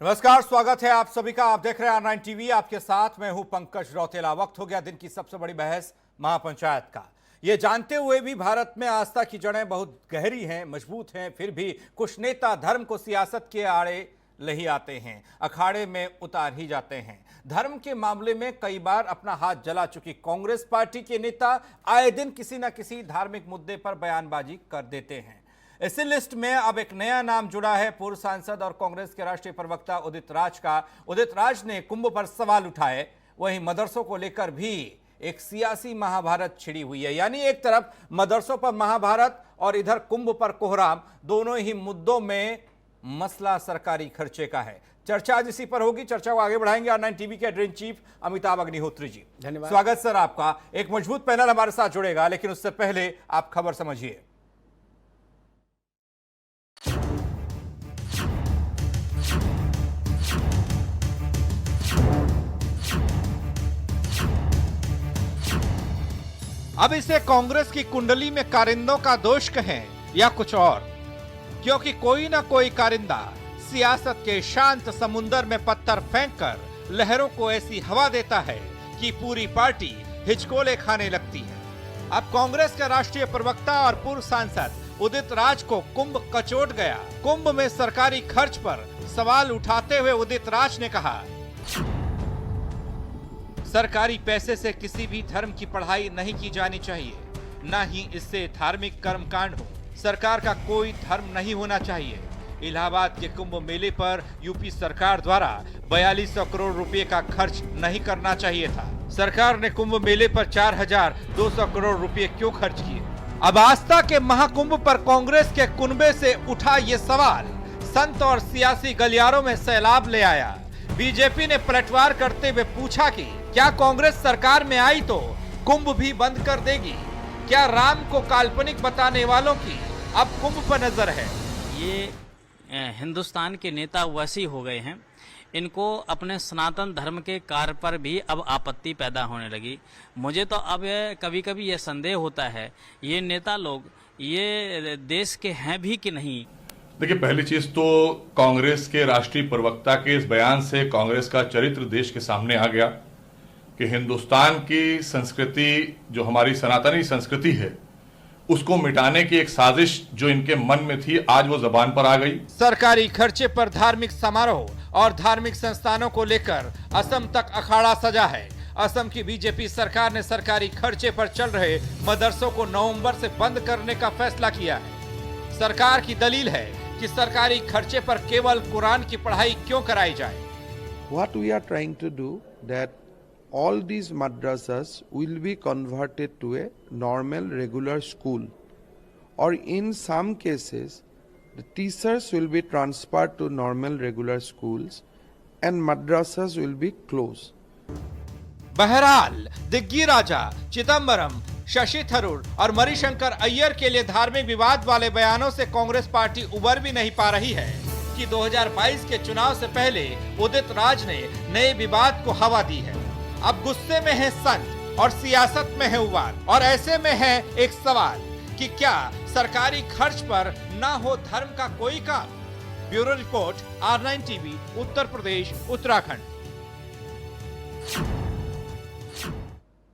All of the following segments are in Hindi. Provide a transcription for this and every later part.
नमस्कार, स्वागत है आप सभी का। आप देख रहे हैं R9 टीवी। आपके साथ मैं हूं पंकज रौतेला। वक्त हो गया दिन की सबसे बड़ी बहस महापंचायत का। ये जानते हुए भी भारत में आस्था की जड़ें बहुत गहरी हैं, मजबूत हैं, फिर भी कुछ नेता धर्म को सियासत के आड़े ले आते हैं, अखाड़े में उतार ही जाते हैं। धर्म के मामले में कई बार अपना हाथ जला चुकी कांग्रेस पार्टी के नेता आए दिन किसी न किसी धार्मिक मुद्दे पर बयानबाजी कर देते हैं। इसी लिस्ट में अब एक नया नाम जुड़ा है, पूर्व सांसद और कांग्रेस के राष्ट्रीय प्रवक्ता उदित राज का। उदित राज ने कुंभ पर सवाल उठाए, वहीं मदरसों को लेकर भी एक सियासी महाभारत छिड़ी हुई है। यानी एक तरफ मदरसों पर महाभारत और इधर कुंभ पर कोहराम, दोनों ही मुद्दों में मसला सरकारी खर्चे का है। चर्चा आज इसी पर होगी। चर्चा को आगे बढ़ाएंगे R9 टीवी के editor in chief Amitabh Agnihotri ji. धन्यवाद। स्वागत सर आपका। एक मजबूत पैनल हमारे साथ जुड़ेगा, लेकिन उससे पहले आप खबर समझिए। अब इसे कांग्रेस की कुंडली में कारिंदों का दोष कहें या कुछ और, क्योंकि कोई ना कोई कारिंदा सियासत के शांत समुंदर में पत्थर फेंककर लहरों को ऐसी हवा देता है कि पूरी पार्टी हिचकोले खाने लगती है। अब कांग्रेस का राष्ट्रीय प्रवक्ता और पूर्व सांसद उदित राज को कुंभ कचोट गया। कुंभ में सरकारी खर्च पर सवाल उठाते हुए उदित राज ने कहा, सरकारी पैसे से किसी भी धर्म की पढ़ाई नहीं की जानी चाहिए, न ही इससे धार्मिक कर्मकांड हो। सरकार का कोई धर्म नहीं होना चाहिए। इलाहाबाद के कुंभ मेले पर यूपी सरकार द्वारा 4200 करोड़ रुपए का खर्च नहीं करना चाहिए था। सरकार ने कुंभ मेले पर 4200 करोड़ रुपए क्यों खर्च किए? अब आस्था के महाकुंभ पर कांग्रेस के कुनबे से उठा ये सवाल संत और सियासी गलियारों में सैलाब ले आया। बीजेपी ने पलटवार करते हुए पूछा कि क्या कांग्रेस सरकार में आई तो कुंभ भी बंद कर देगी? क्या राम को काल्पनिक बताने वालों की अब कुंभ पर नजर है? ये हिंदुस्तान के नेता वैसे हो गए हैं, इनको अपने सनातन धर्म के कार्य पर भी अब आपत्ति पैदा होने लगी। मुझे तो अब कभी कभी ये संदेह होता है, ये नेता लोग ये देश के हैं भी कि नहीं। देखिए, पहली चीज तो कांग्रेस के राष्ट्रीय प्रवक्ता के इस बयान से कांग्रेस का चरित्र देश के सामने आ गया कि हिंदुस्तान की संस्कृति, जो हमारी सनातनी संस्कृति है, उसको मिटाने की एक साजिश जो इनके मन में थी, आज वो जबान पर आ गई। सरकारी खर्चे पर धार्मिक समारोह और धार्मिक संस्थानों को लेकर असम तक अखाड़ा सजा है। असम की बीजेपी सरकार ने सरकारी खर्चे पर चल रहे मदरसों को नवंबर से बंद करने का फैसला किया है। सरकार की दलील है कि सरकारी खर्चे पर केवल कुरान की पढ़ाई क्यों कराई जाए। What we are trying to do that all these madrasas will be converted to a normal regular school, or in some cases the teachers will be transferred to normal regular schools and madrasas will be closed. बहरहाल दिग्गी राजा, चिदम्बरम, शशि थरूर और मणिशंकर अय्यर के लिए धार्मिक विवाद वाले बयानों से कांग्रेस पार्टी उबर भी नहीं पा रही है कि 2022 के चुनाव से पहले उदित राज ने नए विवाद को हवा दी है। अब गुस्से में है संत और सियासत में है उबाल, और ऐसे में है एक सवाल कि क्या सरकारी खर्च पर ना हो धर्म का कोई काम? Bureau report, R9 TV, Uttar Pradesh, Uttarakhand.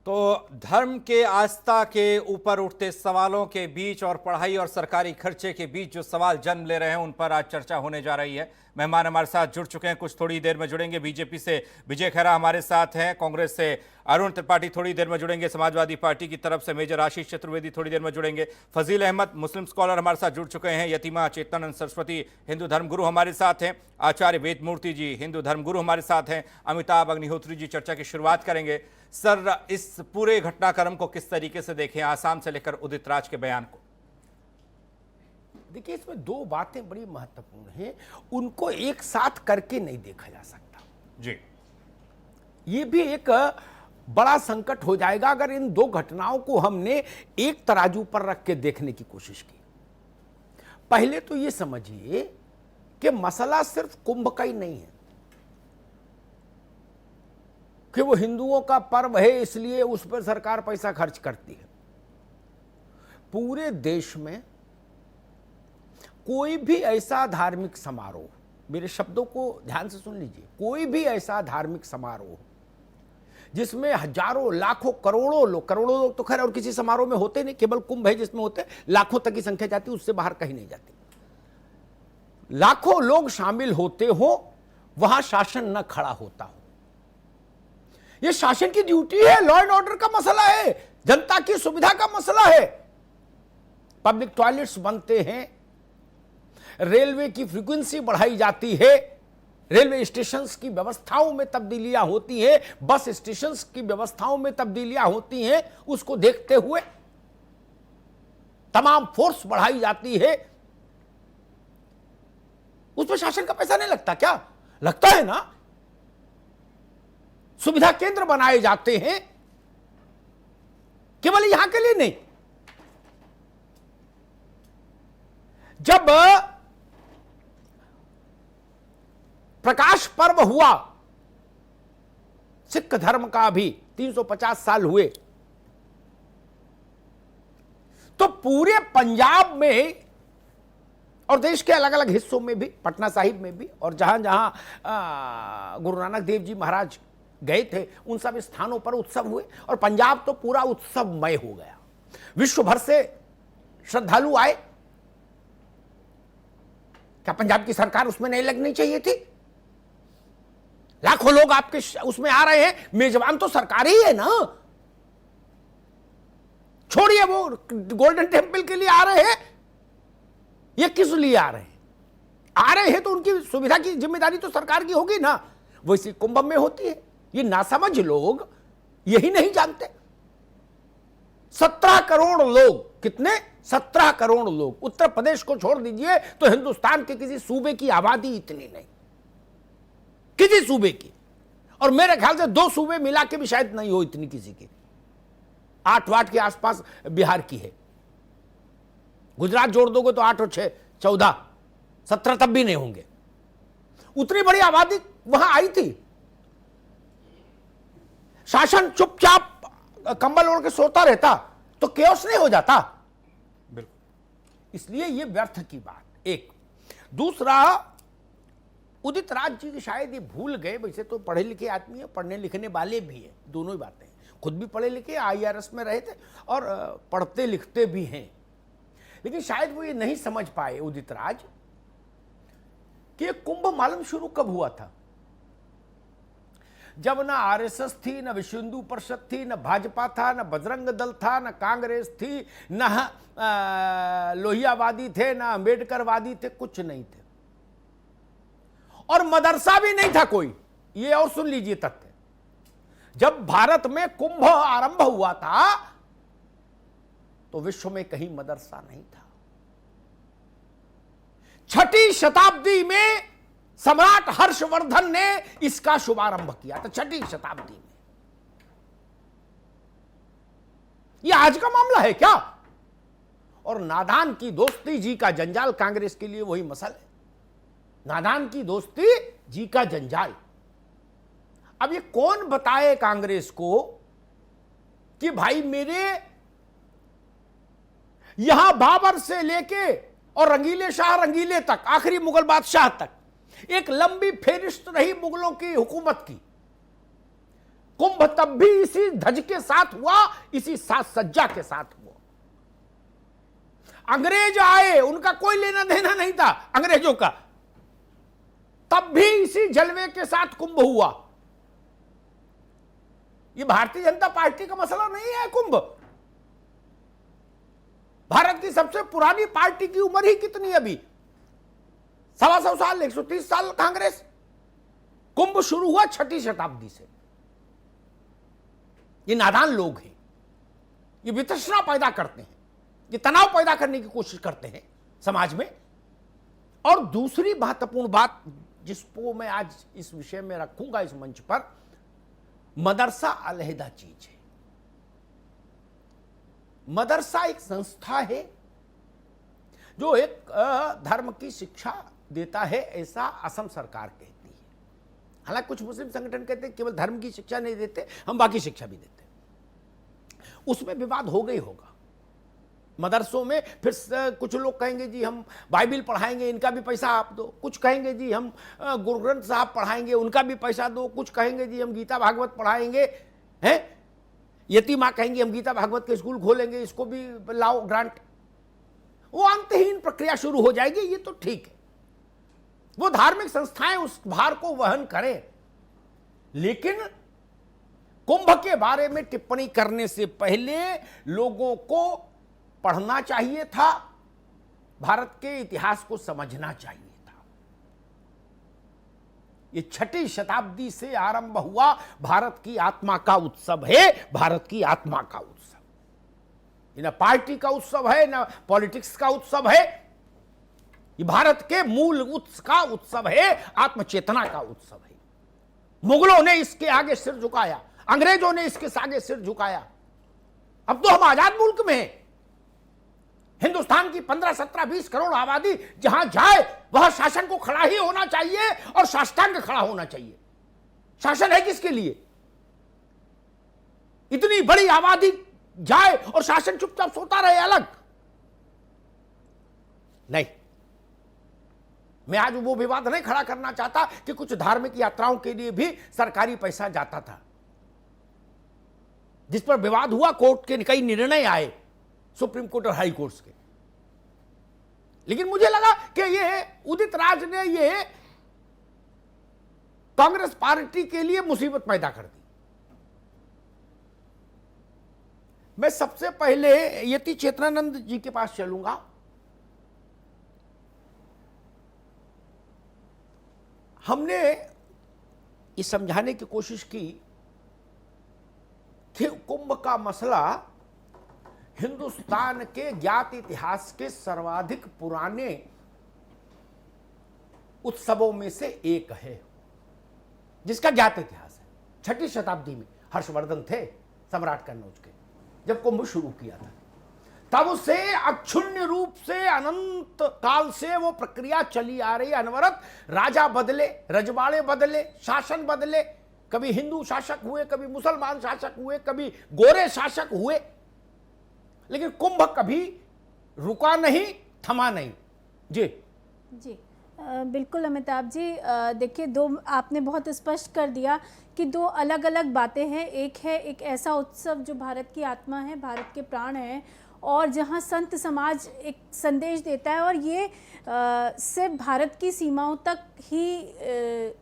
तो धर्म के, आस्था के ऊपर उठते सवालों के बीच और पढ़ाई और सरकारी खर्चे के बीच जो सवाल जन्म ले रहे हैं, उन पर आज चर्चा होने जा रही है। मेहमान हमारे साथ जुड़ चुके हैं, कुछ थोड़ी देर में जुड़ेंगे। बीजेपी से विजय खैरा हमारे साथ हैं, कांग्रेस से अरुण त्रिपाठी थोड़ी देर में जुड़ेंगे, समाजवादी पार्टी की तरफ से मेजर आशीष चतुर्वेदी थोड़ी देर में जुड़ेंगे, फजील अहमद मुस्लिम स्कॉलर हमारे साथ जुड़ चुके हैं, यतीमा चेतनानंद सरस्वती हिंदू धर्मगुरु हमारे साथ हैं, आचार्य वेदमूर्ति जी हिंदू धर्मगुरु हमारे साथ हैं, अमिताभ अग्निहोत्री जी। चर्चा की शुरुआत करेंगे। सर, इस पूरे घटनाक्रम को किस तरीके से देखें, आसाम से लेकर उदित राज के बयान को? देखिए, इसमें दो बातें बड़ी महत्वपूर्ण हैं, उनको एक साथ करके नहीं देखा जा सकता जी। ये भी एक बड़ा संकट हो जाएगा अगर इन दो घटनाओं को हमने एक तराजू पर रख के देखने की कोशिश की। पहले तो ये समझिए कि मसला सिर्फ कुंभ का ही नहीं है कि वो हिंदुओं का पर्व है इसलिए उस पर सरकार पैसा खर्च करती है। पूरे देश में कोई भी ऐसा धार्मिक समारोह मेरे शब्दों को ध्यान से सुन लीजिए, कोई भी ऐसा धार्मिक समारोह जिसमें हजारों लाखों करोड़ों लोग तो खैर और किसी समारोह में होते नहीं, केवल कुंभ है जिसमें होते, लाखों तक की संख्या जाती, उससे बाहर कहीं नहीं जाती, लाखों लोग शामिल होते हो, वहां शासन न खड़ा होता हो। यह शासन की ड्यूटी है, लॉ एंड ऑर्डर का मसला है, जनता की सुविधा का मसला है। पब्लिक टॉयलेट्स बनते हैं, रेलवे की फ्रीक्वेंसी बढ़ाई जाती है, रेलवे स्टेशंस की व्यवस्थाओं में तब्दीलियां होती हैं, बस स्टेशंस की व्यवस्थाओं में तब्दीलियां होती हैं, उसको देखते हुए तमाम फोर्स बढ़ाई जाती है। उस पर शासन का पैसा नहीं लगता क्या? लगता है ना। सुविधा केंद्र बनाए जाते हैं, केवल यहां के लिए नहीं। जब प्रकाश पर्व हुआ, सिख धर्म का भी 350 साल हुए, तो पूरे पंजाब में और देश के अलग अलग हिस्सों में भी, पटना साहिब में भी, और जहां जहां गुरु नानक देव जी महाराज गए थे उन सब स्थानों पर उत्सव हुए, और पंजाब तो पूरा उत्सवमय हो गया। विश्व भर से श्रद्धालु आए। क्या पंजाब की सरकार उसमें नहीं लगनी चाहिए थी? लाखों लोग आपके उसमें आ रहे हैं, मेजबान तो सरकार ही है ना। छोड़िए वो गोल्डन टेम्पल के लिए आ रहे हैं, ये किस लिए आ रहे हैं? आ रहे हैं तो उनकी सुविधा की जिम्मेदारी तो सरकार की होगी ना। वैसे कुंभ में होती है। ये नासमझ लोग यही नहीं जानते। 17 करोड़ लोग, कितने? 17 करोड़ लोग। उत्तर प्रदेश को छोड़ दीजिए तो हिंदुस्तान के किसी सूबे की आबादी इतनी नहीं, किसी सूबे की। और मेरे ख्याल से 2 सूबे मिला के भी शायद नहीं हो इतनी किसी की। 8 वाट के आसपास बिहार की है। गुजरात जोड़ दोगे तो 8 और 6 14, 17 तब भी नहीं होंगे। उतनी बड़ी आबादी वहां आई थी। शासन चुपचाप कंबल ओढ़ के सोता रहता तो केओस नहीं हो जाता। इसलिए यह व्यर्थ की बात। एक दूसरा, उदित राज जी शायद ये भूल गए, वैसे तो पढ़े लिखे आदमी है, पढ़ने लिखने वाले भी है, दोनों ही बातें हैं। खुद भी पढ़े लिखे, IRS में रहे थे और पढ़ते लिखते भी हैं। लेकिन शायद वो ये नहीं समझ पाए उदित राज कि कुंभ मालूम शुरू कब हुआ था। जब ना RSS थी, ना विश्व हिंदू परिषद थी, ना भाजपा था, ना बजरंग दल था, ना कांग्रेस थी, ना लोहियावादी थे, ना अम्बेडकरवादी थे, कुछ नहीं थे। और मदरसा भी नहीं था कोई। ये और सुन लीजिए तथ्य। जब भारत में कुंभ आरंभ हुआ था तो विश्व में कहीं मदरसा नहीं था। 6ठी शताब्दी में सम्राट हर्षवर्धन ने इसका शुभारंभ किया था। 6ठी शताब्दी में। यह आज का मामला है क्या? और नादान की दोस्ती जी का जंजाल, कांग्रेस के लिए वही मसल है। नादान की दोस्ती जी का जंजाल। अब ये कौन बताए कांग्रेस को कि भाई मेरे यहां बाबर से लेके और रंगीले शाह रंगीले तक, आखिरी मुगल बादशाह तक एक लंबी फेरिस्त रही मुगलों की हुकूमत की। कुंभ तब भी इसी ध्वज के साथ हुआ, इसी साज सज्जा के साथ हुआ। अंग्रेज आए, उनका कोई लेना देना नहीं था अंग्रेजों का, तब भी इसी जलवे के साथ कुंभ हुआ। यह भारतीय जनता पार्टी का मसला नहीं है कुंभ। भारत की सबसे पुरानी पार्टी की उम्र ही कितनी अभी? 125 साल, 130 साल कांग्रेस। कुंभ शुरू हुआ 6ठी शताब्दी से। ये नादान लोग हैं, ये वितृष्णा पैदा करते हैं, ये तनाव पैदा करने की कोशिश करते हैं समाज में। और दूसरी महत्वपूर्ण बात जिसको मैं आज इस विषय में रखूंगा इस मंच पर, मदरसा अलहदा चीज है। मदरसा एक संस्था है जो एक धर्म की शिक्षा देता है, ऐसा असम सरकार कहती है। हालांकि कुछ मुस्लिम संगठन कहते हैं केवल धर्म की शिक्षा नहीं देते, हम बाकी शिक्षा भी देते हैं। उसमें विवाद हो गई होगा। मदरसों में फिर कुछ लोग कहेंगे जी हम बाइबिल पढ़ाएंगे, इनका भी पैसा आप दो। कुछ कहेंगे जी हम गुरु ग्रंथ साहब पढ़ाएंगे, उनका भी पैसा दो। कुछ कहेंगे जी हम गीता भागवत पढ़ाएंगे, हैं। यतीमा कहेंगे हम गीता भागवत के स्कूल खोलेंगे, इसको भी लाओ ग्रांट। वो अंतहीन प्रक्रिया शुरू हो जाएगी। ये तो ठीक है, वो धार्मिक संस्थाएं उस भार को वहन करें, लेकिन कुंभ के बारे में टिप्पणी करने से पहले लोगों को पढ़ना चाहिए था, भारत के इतिहास को समझना चाहिए था। ये 6ठी शताब्दी से आरंभ हुआ भारत की आत्मा का उत्सव है, भारत की आत्मा का उत्सव। ये ना पार्टी का उत्सव है, ना पॉलिटिक्स का उत्सव है। ये भारत के मूल उत्स का उत्सव है, आत्मचेतना का उत्सव है। मुगलों ने इसके आगे सिर झुकाया, अंग्रेजों ने इसके आगे सिर झुकाया। अब तो हम आजाद मुल्क में हैं। हिंदुस्तान की 15, 17, 20 करोड़ आबादी जहां जाए वहां शासन को खड़ा ही होना चाहिए और साष्टांग खड़ा होना चाहिए। शासन है किसके लिए? इतनी बड़ी आबादी जाए और शासन चुपचाप सोता रहे अलग नहीं। मैं आज वो विवाद नहीं खड़ा करना चाहता कि कुछ धार्मिक यात्राओं के लिए भी सरकारी पैसा जाता था, जिस पर विवाद हुआ। कोर्ट के कई निर्णय आए, सुप्रीम कोर्ट और हाई कोर्ट के। लेकिन मुझे लगा कि ये उदित राज ने ये कांग्रेस पार्टी के लिए मुसीबत पैदा कर दी। मैं सबसे पहले यति चेतनानंद जी के पास चलूंगा। हमने ये समझाने की कोशिश की कि कुंभ का मसला हिंदुस्तान के ज्ञात इतिहास के सर्वाधिक पुराने उत्सवों में से एक है, जिसका ज्ञात इतिहास है। 6ठी शताब्दी में हर्षवर्धन थे सम्राट कन्नौज के, जब कुंभ शुरू किया था, तब से अक्षुण्य रूप से अनंत काल से वो प्रक्रिया चली आ रही है। अनवरत राजा बदले, रजवाड़े बदले, शासन बदले। कभी हिंदू शासक हुए, कभी मुसलमान शासक हुए, कभी गोरे शासक हुए, लेकिन कुंभ कभी रुका नहीं, थमा नहीं। जी जी बिल्कुल अमिताभ जी, देखिए दो आपने बहुत स्पष्ट कर दिया कि दो अलग अलग बातें हैं। एक है एक ऐसा उत्सव जो भारत की आत्मा है, भारत के प्राण है, और जहां संत समाज एक संदेश देता है, और ये सिर्फ भारत की सीमाओं तक ही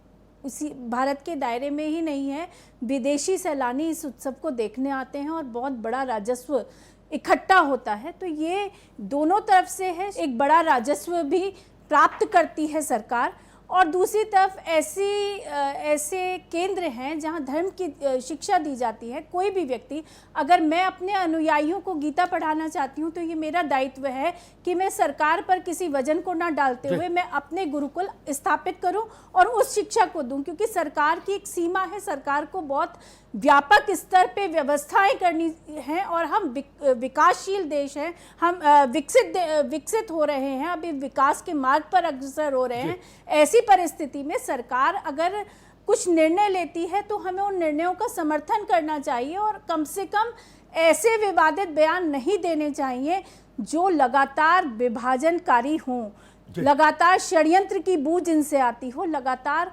उसी भारत के दायरे में ही नहीं है। विदेशी सैलानी इस उत्सव को देखने आते हैं और बहुत बड़ा राजस्व इकट्ठा होता है। तो ये दोनों तरफ से है, एक बड़ा राजस्व भी प्राप्त करती है सरकार, और दूसरी तरफ ऐसे केंद्र हैं जहां धर्म की शिक्षा दी जाती है। कोई भी व्यक्ति, अगर मैं अपने अनुयायियों को गीता पढ़ाना चाहती हूं तो ये मेरा दायित्व है कि मैं सरकार पर किसी वजन को ना डालते हुए मैं अपने गुरुकुल स्थापित करूं और उस शिक्षा को दूं, क्योंकि सरकार की एक सीमा है। सरकार को बहुत व्यापक स्तर पे व्यवस्थाएं करनी है, और हम विकासशील देश हैं, हम विकसित हो रहे हैं, अभी विकास के मार्ग पर अग्रसर हो रहे हैं। ऐसी परिस्थिति में सरकार अगर कुछ निर्णय लेती है तो हमें उन निर्णयों का समर्थन करना चाहिए, और कम से कम ऐसे विवादित बयान नहीं देने चाहिए जो लगातार विभाजनकारी हों, लगातार षड्यंत्र की बू जिनसे आती हो, लगातार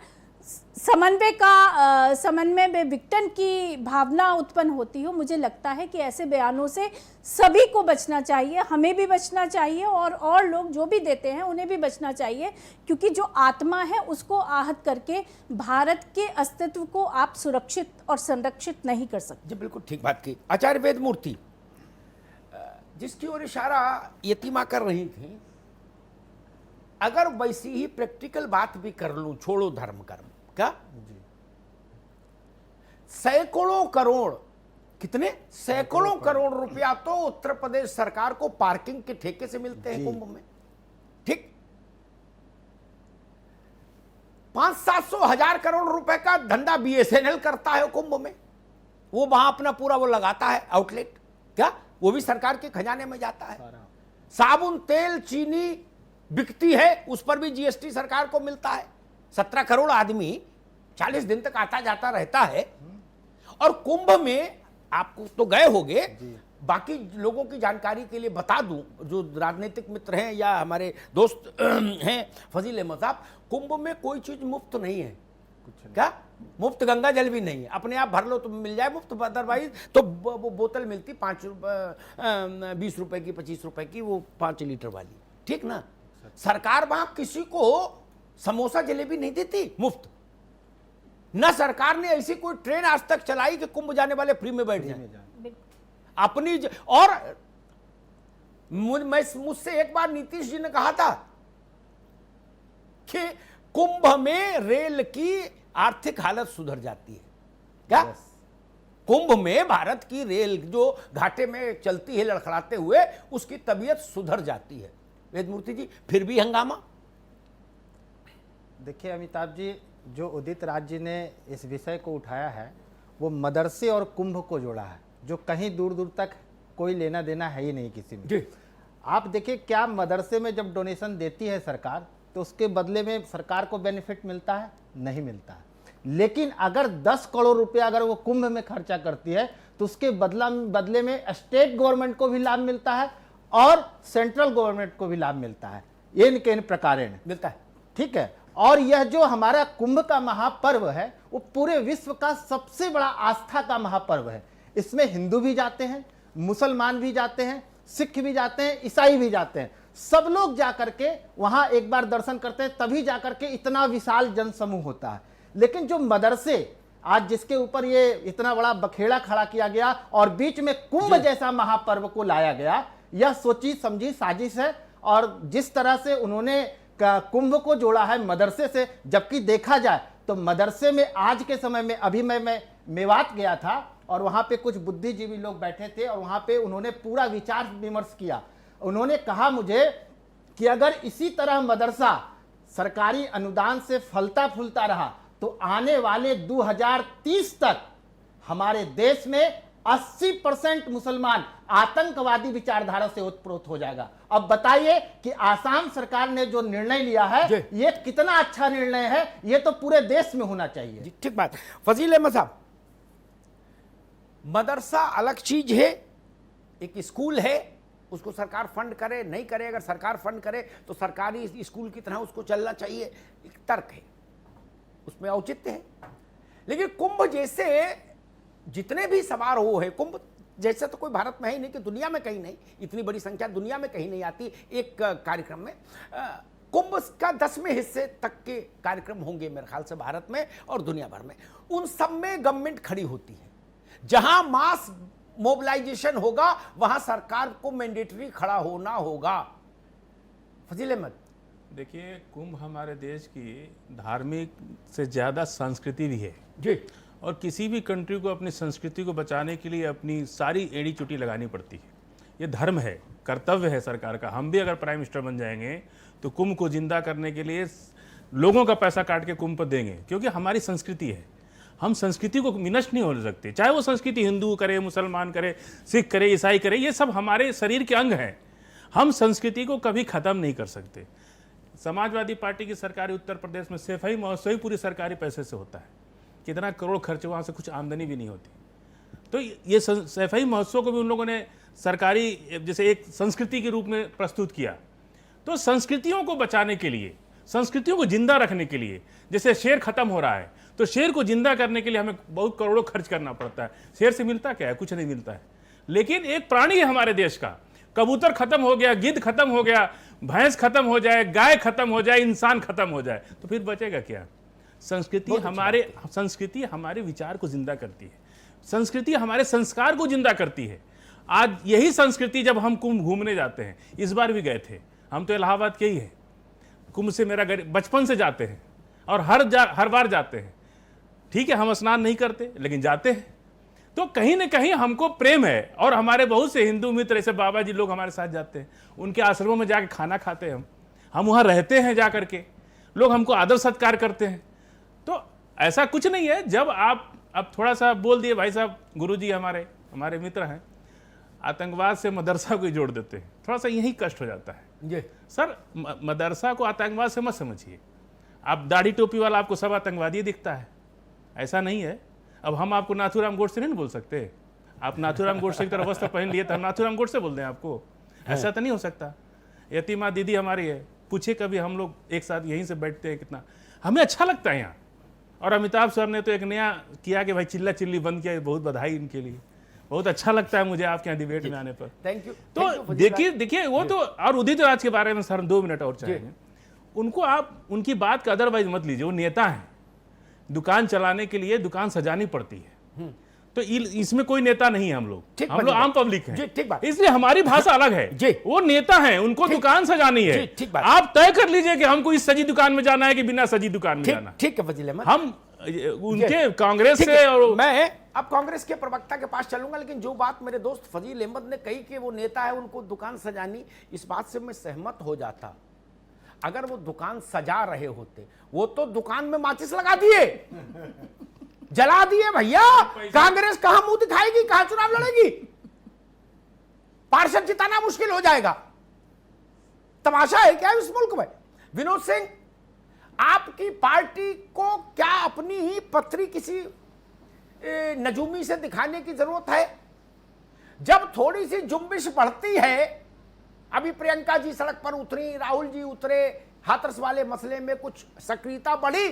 समन्वय में विघटन की भावना उत्पन्न होती हो। मुझे लगता है कि ऐसे बयानों से सभी को बचना चाहिए, हमें भी बचना चाहिए, और लोग जो भी देते हैं उन्हें भी बचना चाहिए, क्योंकि जो आत्मा है उसको आहत करके भारत के अस्तित्व को आप सुरक्षित और संरक्षित नहीं कर सकते। जी बिल्कुल ठीक बात की। आचार्य वेदमूर्ति, जिसकी ओर इशारा यतीमा कर रही थी, अगर वैसी ही प्रैक्टिकल बात भी कर लूं, छोड़ो धर्म कर्म का, सैकड़ों करोड़, कितने सैकड़ों करोड़ रुपया तो उत्तर प्रदेश सरकार को पार्किंग के ठेके से मिलते हैं कुंभ में। ठीक, 500-700 हजार करोड़ रुपए का धंधा BSNL करता है कुंभ में। वो वहां अपना पूरा वो लगाता है आउटलेट, क्या वो भी सरकार के खजाने में जाता है। साबुन, तेल, चीनी बिकती है, उस पर भी GST सरकार को मिलता है। 17 करोड़ आदमी 40 दिन तक आता जाता रहता है। और कुंभ में आपको तो गए होंगे, बाकी लोगों की जानकारी के लिए बता दूं, जो राजनीतिक मित्र हैं या हमारे दोस्त हैं, फजील अहमद साहब, कुंभ में कोई चीज मुफ्त नहीं है। क्या मुफ्त गंगा जल भी नहीं है, अपने आप भर लो तो मिल जाए मुफ्त, अदरवाइज तो वो बोतल मिलती 5 रुपये 20 रुपए की 25 रुपए की, वो 5 लीटर वाली, ठीक ना। सरकार वहां किसी को समोसा जलेबी नहीं देती मुफ्त, न सरकार ने ऐसी कोई ट्रेन आज तक चलाई कि कुंभ जाने वाले फ्री में बैठ जाए अपनी और मुझसे एक बार नीतीश जी ने कहा था कि कुंभ में रेल की आर्थिक हालत सुधर जाती है। क्या कुंभ में भारत की रेल जो घाटे में चलती है लड़खड़ाते हुए, उसकी तबीयत सुधर जाती है। वेदमूर्ति जी, फिर भी हंगामा। देखिए अमिताभ जी, जो उदित राज जी ने इस विषय को उठाया है वो मदरसे और कुंभ को जोड़ा है, जो कहीं दूर दूर तक कोई लेना देना है ही नहीं किसी में। आप देखिए, क्या मदरसे में जब डोनेशन देती है सरकार तो उसके बदले में सरकार को बेनिफिट मिलता है? नहीं मिलता है। लेकिन अगर 10 करोड़ रुपया अगर वो कुंभ में खर्चा करती है तो उसके बदले में स्टेट गवर्नमेंट को भी लाभ मिलता है और सेंट्रल गवर्नमेंट को भी लाभ मिलता है, इन प्रकार मिलता है। ठीक है। और यह जो हमारा कुंभ का महापर्व है वो पूरे विश्व का सबसे बड़ा आस्था का महापर्व है। इसमें हिंदू भी जाते हैं, मुसलमान भी जाते हैं, सिख भी जाते हैं, ईसाई भी जाते हैं, सब लोग जाकर के वहां एक बार दर्शन करते हैं, तभी जाकर के इतना विशाल जनसमूह होता है। लेकिन जो मदरसे आज जिसके ऊपर ये इतना बड़ा बखेड़ा खड़ा किया गया और बीच में कुंभ जैसा महापर्व को लाया गया, यह सोची समझी साजिश है। और जिस तरह से उन्होंने कुंभ को जोड़ा है मदरसे से, जबकि देखा जाए तो मदरसे में आज के समय में, अभी मैं मेवात गया था और वहां पे कुछ बुद्धिजीवी लोग बैठे थे और वहां पे उन्होंने पूरा विचार विमर्श किया। उन्होंने कहा मुझे कि अगर इसी तरह मदरसा सरकारी अनुदान से फलता फूलता रहा तो आने वाले 2030 तक हमारे देश में 80% मुसलमान आतंकवादी विचारधारा से ओतप्रोत हो जाएगा। अब बताइए कि आसाम सरकार ने जो निर्णय लिया है ये कितना अच्छा निर्णय है, ये तो पूरे देश में होना चाहिए। ठीक बात। फजील अहमद साहब, मदरसा अलग चीज है, एक स्कूल है, उसको सरकार फंड करे नहीं करे, अगर सरकार फंड करे तो सरकारी स्कूल की तरह उसको चलना चाहिए, एक तर्क है, उसमें औचित्य है। लेकिन कुंभ जैसे जितने भी समारोह है, कुंभ जैसे तो कोई भारत में है ही नहीं, कि दुनिया में कहीं नहीं, इतनी बड़ी संख्या दुनिया में कहीं नहीं आती एक कार्यक्रम में। कुंभ का 10वें हिस्से तक के कार्यक्रम होंगे मेरे ख्याल से भारत में और दुनिया भर में। उन सब में गवर्नमेंट खड़ी होती है, जहां मास मोबिलाइजेशन होगा वहां सरकार को मैंडेटरी खड़ा होना होगा। फजील अहमद, देखिए, कुंभ हमारे देश की धार्मिक से ज़्यादा संस्कृति भी है जी, और किसी भी कंट्री को अपनी संस्कृति को बचाने के लिए अपनी सारी एड़ी चुटी लगानी पड़ती है। ये धर्म है, कर्तव्य है सरकार का। हम भी अगर प्राइम मिनिस्टर बन जाएंगे तो कुंभ को जिंदा करने के लिए लोगों का पैसा काट के कुंभ पर देंगे, क्योंकि हमारी संस्कृति है। हम संस्कृति को विनष्ट नहीं हो सकते, चाहे वो संस्कृति हिंदू करे, मुसलमान करे, सिख करे, ईसाई करे, ये सब हमारे शरीर के अंग हैं। हम संस्कृति को कभी ख़त्म नहीं कर सकते। समाजवादी पार्टी की सरकार उत्तर प्रदेश में सफाई महोत्सव ही पूरी सरकारी पैसे से होता है, कितना करोड़ खर्च, वहाँ से कुछ आमदनी भी नहीं होती। तो ये सफाई महोत्सव को भी उन लोगों ने सरकारी जैसे एक संस्कृति के रूप में प्रस्तुत किया। तो संस्कृतियों को बचाने के लिए, संस्कृतियों को जिंदा रखने के लिए, जैसे शेर खत्म हो रहा है तो शेर को जिंदा करने के लिए हमें बहुत करोड़ों खर्च करना पड़ता है। शेर से मिलता क्या है? कुछ नहीं मिलता है। लेकिन एक प्राणी है हमारे देश का, कबूतर खत्म हो गया, गिद्ध खत्म हो गया, भैंस खत्म हो जाए, गाय खत्म हो जाए, इंसान खत्म हो जाए, तो फिर बचेगा क्या? संस्कृति हमारे विचार को जिंदा करती है, संस्कृति हमारे संस्कार को जिंदा करती है। आज यही संस्कृति जब हम कुंभ घूमने जाते हैं, इस बार भी गए थे हम, तो इलाहाबाद के ही है, कुंभ से मेरा बचपन से जाते हैं और हर बार जाते हैं। ठीक है, हम स्नान नहीं करते लेकिन जाते हैं, तो कहीं ना कहीं हमको प्रेम है। और हमारे बहुत से हिंदू मित्र, ऐसे बाबा जी लोग हमारे साथ जाते हैं, उनके आश्रमों में जाकर खाना खाते हैं, हम वहाँ रहते हैं, जा करके लोग हमको आदर सत्कार करते हैं। तो ऐसा कुछ नहीं है। जब आप अब थोड़ा सा बोल दिए भाई साहब, गुरुजी हमारे मित्र हैं, आतंकवाद से मदरसा को ही जोड़ देते हैं, थोड़ा सा यही कष्ट हो जाता है जी सर। मदरसा को आतंकवाद से मत समझिए। आप दाढ़ी टोपी वाला आपको सब आतंकवादी दिखता है, ऐसा नहीं है। अब हम आपको नाथूराम गोडसे नहीं बोल सकते, आप नाथूराम गोडसे की तरह वस्त्र पहन लिए तो हम नाथूराम गोडसे बोल दें आपको? ऐसा तो नहीं हो सकता। यतीमा दीदी हमारी है, पूछे कभी, हम लोग एक साथ यहीं से बैठते हैं, कितना हमें अच्छा लगता है यहाँ। और अमिताभ सर ने तो एक नया किया कि भाई चिल्ला चिल्ली बंद किया, बहुत बधाई इनके लिए, बहुत अच्छा लगता है मुझे आपके यहाँ डिबेट में आने पर। Thank you. तो देखिए वो तो, और उदित राज के बारे में सर 2 मिनट और चाहेंगे। उनको आप उनकी बात का अदरवाइज मत लीजिए, वो नेता है, दुकान चलाने के लिए दुकान सजानी पड़ती है, तो इसमें कोई नेता नहीं है, हम लोग आम पब्लिक हैं, इसलिए हमारी भाषा अलग है। वो नेता हैं, उनको दुकान सजानी है, आप तय कर लीजिए कि हमको इस सजी दुकान में जाना है कि बिना सजी दुकान में जाना। ठीक है फजील अहमद, हम उनके कांग्रेस से, और मैं अब कांग्रेस के प्रवक्ता के पास चलूंगा, लेकिन जो बात मेरे दोस्त फजील अहमद ने कही कि वो नेता है, उनको दुकान सजानी, इस बात से मैं सहमत हो जाता। अगर वो दुकान सजा रहे होते, वो तो दुकान में माचिस लगा दिए, जला दिए भैया। कांग्रेस कहां मुंह दिखाएगी, कहां चुनाव लड़ेगी? पार्षद जिताना मुश्किल हो जाएगा। तमाशा है क्या इस मुल्क में? विनोद सिंह, आपकी पार्टी को क्या अपनी ही पथरी किसी नजूमी से दिखाने की जरूरत है? जब थोड़ी सी जुम्बिश बढ़ती है, अभी प्रियंका जी सड़क पर उतरी, राहुल जी उतरे, हाथरस वाले मसले में कुछ सक्रियता बढ़ी,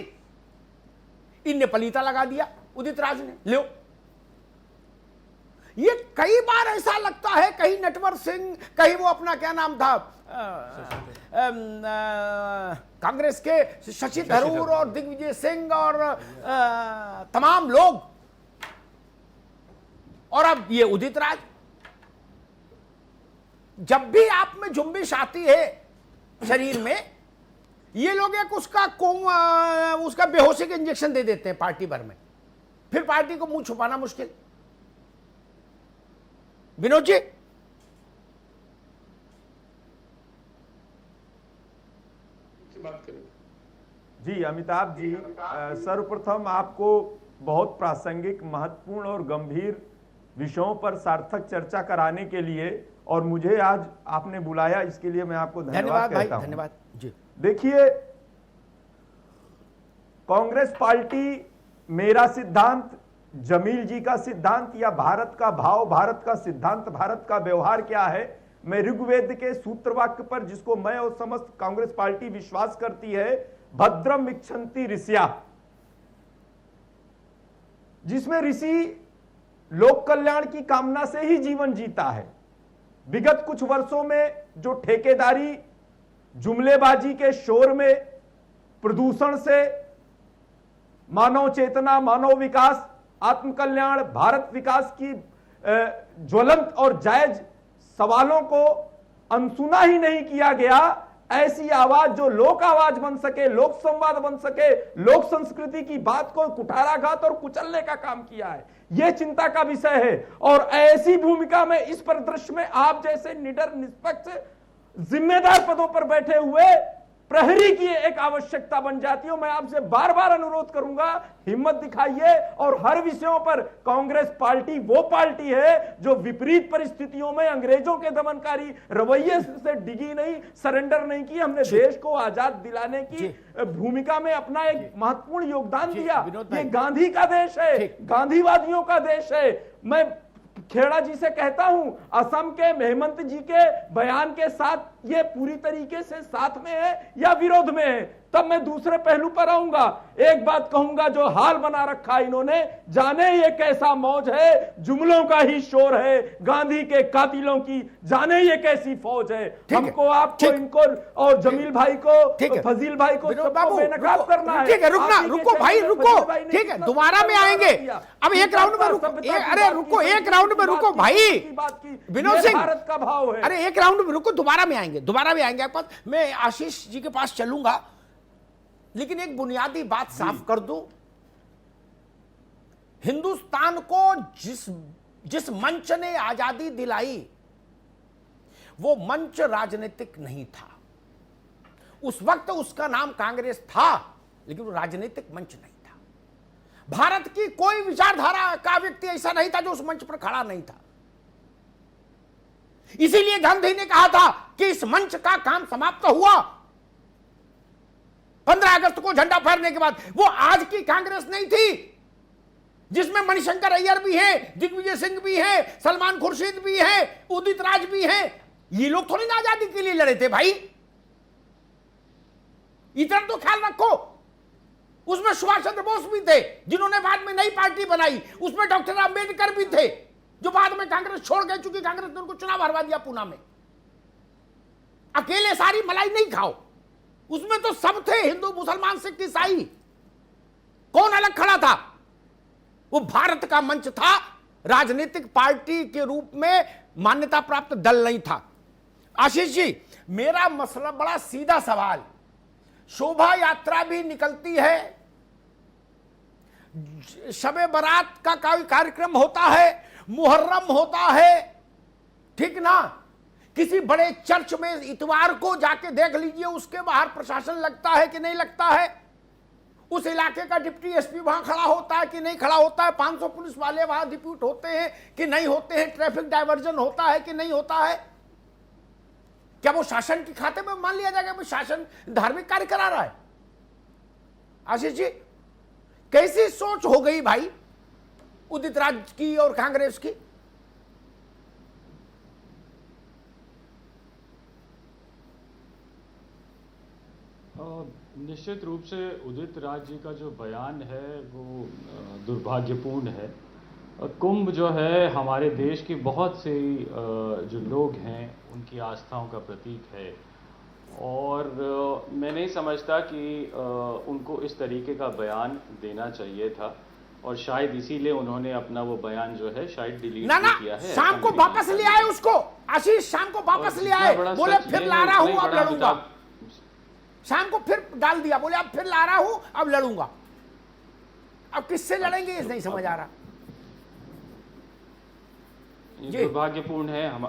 इनने पलीता लगा दिया उदित राज ने, लो। ये कई बार ऐसा लगता है, कहीं नटवर सिंह, कहीं वो अपना क्या नाम था कांग्रेस के शशि थरूर और दिग्विजय सिंह और तमाम लोग, और अब ये उदित राज। जब भी आप में जुम्बिश आती है शरीर में, ये लोग एक उसका बेहोशी का इंजेक्शन दे देते हैं पार्टी भर में, फिर पार्टी को मुंह छुपाना मुश्किल। विनोद जी, जी अमिताभ जी, सर्वप्रथम आपको बहुत प्रासंगिक, महत्वपूर्ण और गंभीर विषयों पर सार्थक चर्चा कराने के लिए और मुझे आज आपने बुलाया, इसके लिए मैं आपको धन्यवाद कहता हूं। धन्यवाद जी। देखिए, कांग्रेस पार्टी, मेरा सिद्धांत, जमील जी का सिद्धांत या भारत का भाव, भारत का सिद्धांत, भारत का व्यवहार क्या है, मैं ऋग्वेद के सूत्र वाक्य पर, जिसको मैं और समस्त कांग्रेस पार्टी विश्वास करती है, भद्रम इच्छन्ति ऋषिया, जिसमें ऋषि लोक कल्याण की कामना से ही जीवन जीता है। विगत कुछ वर्षों में जो ठेकेदारी, जुमलेबाजी के शोर में, प्रदूषण से मानव चेतना, मानव विकास, आत्मकल्याण, भारत विकास की ज्वलंत और जायज सवालों को अनसुना ही नहीं किया गया, ऐसी आवाज जो लोक आवाज बन सके, लोक संवाद बन सके, लोक संस्कृति की बात को कुठाराघात और कुचलने का काम किया है, यह चिंता का विषय है। और ऐसी भूमिका में, इस परिदृश्य में आप जैसे निडर, निष्पक्ष, जिम्मेदार पदों पर बैठे हुए प्रहरी की एक आवश्यकता बन जाती है। मैं आपसे बार बार अनुरोध करूंगा, हिम्मत दिखाइए, और हर विषयों पर कांग्रेस पार्टी वो पार्टी है जो विपरीत परिस्थितियों में अंग्रेजों के दमनकारी रवैये से डिगी नहीं, सरेंडर नहीं की। हमने देश को आजाद दिलाने की भूमिका में अपना एक महत्वपूर्ण योगदान दिया। ये गांधी का देश है, गांधीवादियों का देश है। मैं खेड़ा जी से कहता हूं, असम के हेमंत जी के बयान के साथ ये पूरी तरीके से साथ में है या विरोध में है। तब मैं दूसरे पहलू पर आऊंगा। एक बात कहूंगा, जो हाल बना रखा इन्होंने, जाने ये कैसा मौज है, जुमलों का ही शोर है, गांधी के कातिलों की जाने ये कैसी फौज है। हमको, आपको, इनको और जमील भाई को, फजील भाई को सबको बेनकाब करना है। ठीक है, रुकना, रुको भाई, रुको, ठीक है, दोबारा में आएंगे। अब एक राउंड में रुको, अरे रुको, एक राउंड में रुको भाई विनोद सिंह, भारत का भाव है। अरे एक राउंड में रुको, दोबारा में आएंगे, दोबारा में आएंगे आपके पास। मैं आशीष जी के पास चलूंगा, लेकिन एक बुनियादी बात साफ कर दूं। हिंदुस्तान को जिस मंच ने आजादी दिलाई, वो मंच राजनीतिक नहीं था। उस वक्त उसका नाम कांग्रेस था, लेकिन वो राजनीतिक मंच नहीं था। भारत की कोई विचारधारा का व्यक्ति ऐसा नहीं था जो उस मंच पर खड़ा नहीं था। इसीलिए गांधी ने कहा था कि इस मंच का काम समाप्त हुआ 15 अगस्त को झंडा फहरने के बाद। वो आज की कांग्रेस नहीं थी, जिसमें मणिशंकर अय्यर भी हैं, दिग्विजय सिंह भी हैं, सलमान खुर्शीद भी हैं, उदित राज भी हैं। ये लोग थोड़ी ना आजादी के लिए लड़े थे भाई, इतना तो ख्याल रखो। उसमें सुभाष चंद्र बोस भी थे, जिन्होंने बाद में नई पार्टी बनाई। उसमें डॉक्टर अंबेडकर भी थे, जो बाद में कांग्रेस छोड़ गए, चूंकि कांग्रेस ने उनको चुनाव हरवा दिया पूना में। अकेले सारी मलाई नहीं खाओ, उसमें तो सब थे, हिंदू, मुसलमान, सिख, ईसाई। कौन अलग खड़ा था? वो भारत का मंच था, राजनीतिक पार्टी के रूप में मान्यता प्राप्त दल नहीं था। आशीष जी, मेरा मसला बड़ा सीधा सवाल, शोभा यात्रा भी निकलती है, शबे बारात का कोई कार्यक्रम होता है, मुहर्रम होता है, ठीक ना? किसी बड़े चर्च में इतवार को जाके देख लीजिए, उसके बाहर प्रशासन लगता है कि नहीं लगता है, उस इलाके का डिप्टी एसपी वहां खड़ा होता है कि नहीं खड़ा होता है, 500 पुलिस वाले वहां डिप्यूट होते हैं कि नहीं होते हैं, ट्रैफिक डायवर्जन होता है कि नहीं होता है। क्या वो शासन के खाते में मान लिया जाएगा कि शासन धार्मिक कार्य करा रहा है? आशीष जी, कैसी सोच हो गई भाई उदित राज की और कांग्रेस की? निश्चित रूप से उदित राज जी का जो बयान है वो दुर्भाग्यपूर्ण है। कुंभ जो है हमारे देश की बहुत से जो लोग हैं उनकी आस्थाओं का प्रतीक है, और मैं नहीं समझता कि उनको इस तरीके का बयान देना चाहिए था, और शायद इसीलिए उन्होंने अपना वो बयान जो है शायद डिलीट किया है। शाम को वापस ले आए उसको, आशीष, शाम को वापस ले आए, बोले फिर ला रहा हूं अब लड़ूंगा। शाम को फिर डाल दिया, बोले अब फिर ला रहा हूं अब लड़ूंगा। अब किससे लड़ेंगे ये नहीं समझ आ रहा। दुर्भाग्यपूर्ण है हम।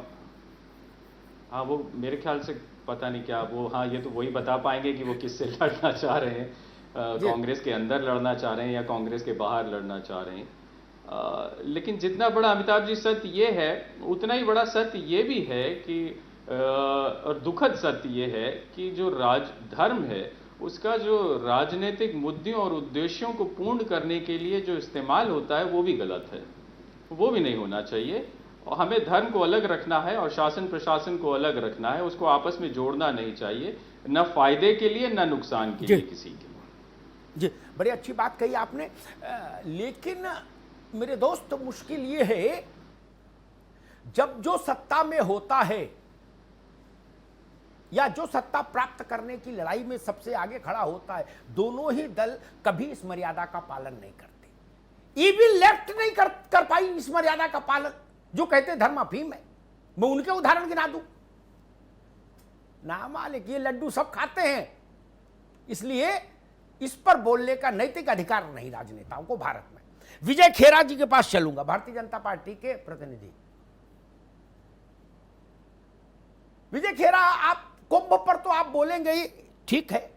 हाँ, वो मेरे ख्याल से पता नहीं क्या वो, हाँ ये तो वही बता पाएंगे कि वो किससे लड़ना चाह रहे हैं, कांग्रेस के अंदर लड़ना चाह रहे हैं या कांग्रेस के बाहर लड़ना चाह रहे हैं। लेकिन जितना बड़ा अमिताभ जी सत्य ये है, उतना ही बड़ा सत्य ये भी है कि और दुखद सत्य ये है कि जो धर्म है उसका जो राजनीतिक मुद्दों और उद्देश्यों को पूर्ण करने के लिए जो इस्तेमाल होता है वो भी गलत है, वो भी नहीं होना चाहिए। और हमें धर्म को अलग रखना है और शासन प्रशासन को अलग रखना है, उसको आपस में जोड़ना नहीं चाहिए, न फायदे के लिए न नुकसान के लिए किसी के लिए। जी, बड़ी अच्छी बात कही आपने। लेकिन मेरे दोस्त, मुश्किल ये है जब जो सत्ता में होता है या जो सत्ता प्राप्त करने की लड़ाई में सबसे आगे खड़ा होता है, दोनों ही दल कभी इस मर्यादा का पालन नहीं करते। इवन लेफ्ट नहीं कर पाई इस मर्यादा का पालन, जो कहते धर्म अफीम है। मैं उनके उदाहरण गिना दूं ना, मालिक ये लड्डू सब खाते हैं, इसलिए इस पर बोलने का नैतिक अधिकार नहीं राजनेताओं को भारत में। विजय खेरा जी के पास चलूंगा, भारतीय जनता पार्टी के प्रतिनिधि। विजय खेरा, आप कुंभ पर तो आप बोलेंगे ही, ठीक है,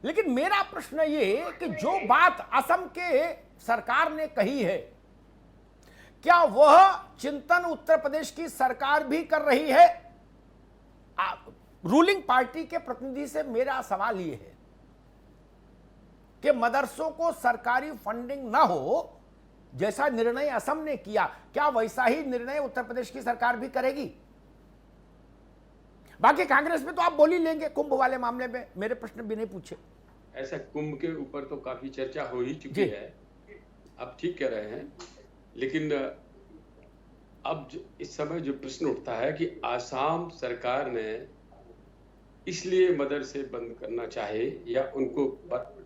लेकिन मेरा प्रश्न ये कि जो बात असम के सरकार ने कही है, क्या वह चिंतन उत्तर प्रदेश की सरकार भी कर रही है? रूलिंग पार्टी के प्रतिनिधि से मेरा सवाल यह है कि मदरसों को सरकारी फंडिंग ना हो, जैसा निर्णय असम ने किया, क्या वैसा ही निर्णय उत्तर प्रदेश की सरकार भी करेगी? बाकी कांग्रेस में तो आप बोल ही लेंगे कुंभ वाले मामले में, मेरे प्रश्न भी नहीं पूछे। ऐसा कुंभ के ऊपर तो काफी चर्चा हो ही चुकी है, आप ठीक कह रहे हैं, लेकिन अब इस समय जो प्रश्न उठता है कि आसाम सरकार ने इसलिए मदरसे बंद करना चाहे या उनको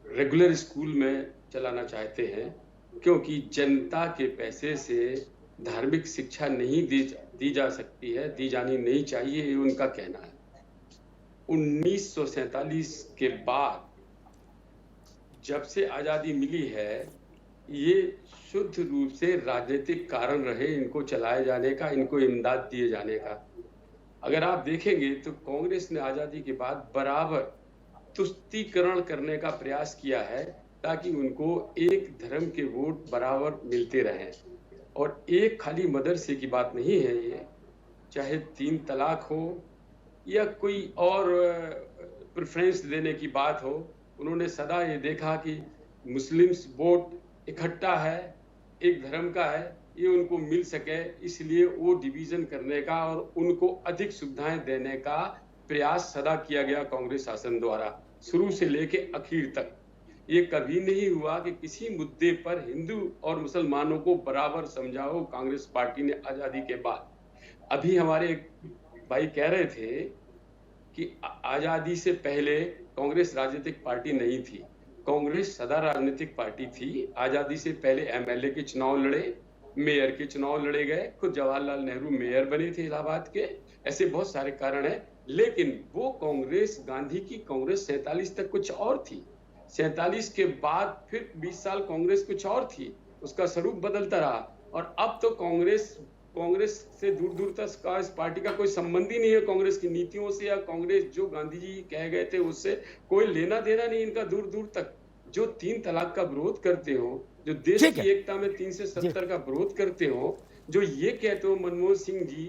रेगुलर स्कूल में चलाना चाहते हैं क्योंकि जनता के पैसे से धार्मिक शिक्षा नहीं दी जा सकती है, दी जानी नहीं चाहिए, ये उनका कहना है। 1947 के बाद जब से आजादी मिली है, ये शुद्ध रूप से राजनीतिक कारण रहे इनको चलाए जाने का, इनको इमदाद दिए जाने का। अगर आप देखेंगे तो कांग्रेस ने आजादी के बाद बराबर तुष्टीकरण करने का प्रयास किया है ताकि उनको एक धर्म के वोट बराबर मिलते रहें। और एक खाली मदरसे की बात नहीं है ये, चाहे 3 तलाक हो या कोई और प्रेफरेंस देने की बात हो, उन्होंने सदा ये देखा कि मुस्लिम्स वोट इकट्ठा है, एक धर्म का है, ये उनको मिल सके, इसलिए वो डिवीजन करने का और उनको अधिक सुविधाएं देने का प्रयास सदा किया गया कांग्रेस शासन द्वारा, शुरू से लेके आखिर तक। ये कभी नहीं हुआ कि किसी मुद्दे पर हिंदू और मुसलमानों को बराबर समझाओ कांग्रेस पार्टी ने आजादी के बाद। अभी हमारे एक भाई कह रहे थे कि आजादी से पहले कांग्रेस राजनीतिक पार्टी नहीं थी। कांग्रेस सदा राजनीतिक पार्टी थी। आजादी से पहले एमएलए के चुनाव लड़े, मेयर के चुनाव लड़े गए, खुद जवाहरलाल नेहरू मेयर बने थे इलाहाबाद के, ऐसे बहुत सारे कारण हैं। लेकिन वो कांग्रेस, गांधी की कांग्रेस 47 तक कुछ और थी, 47 के बाद फिर 20 साल कांग्रेस कुछ और थी, उसका स्वरूप बदलता रहा। और अब तो कांग्रेस से दूर दूर तक का इस पार्टी का कोई संबंध ही नहीं है कांग्रेस की नीतियों से, या कांग्रेस जो गांधी जी कह गए थे उससे कोई लेना देना नहीं इनका दूर दूर तक। जो 3 तलाक का विरोध करते हो, जो देश की एकता में 3 से 70 का विरोध करते हो, जो ये कहते हो मनमोहन सिंह जी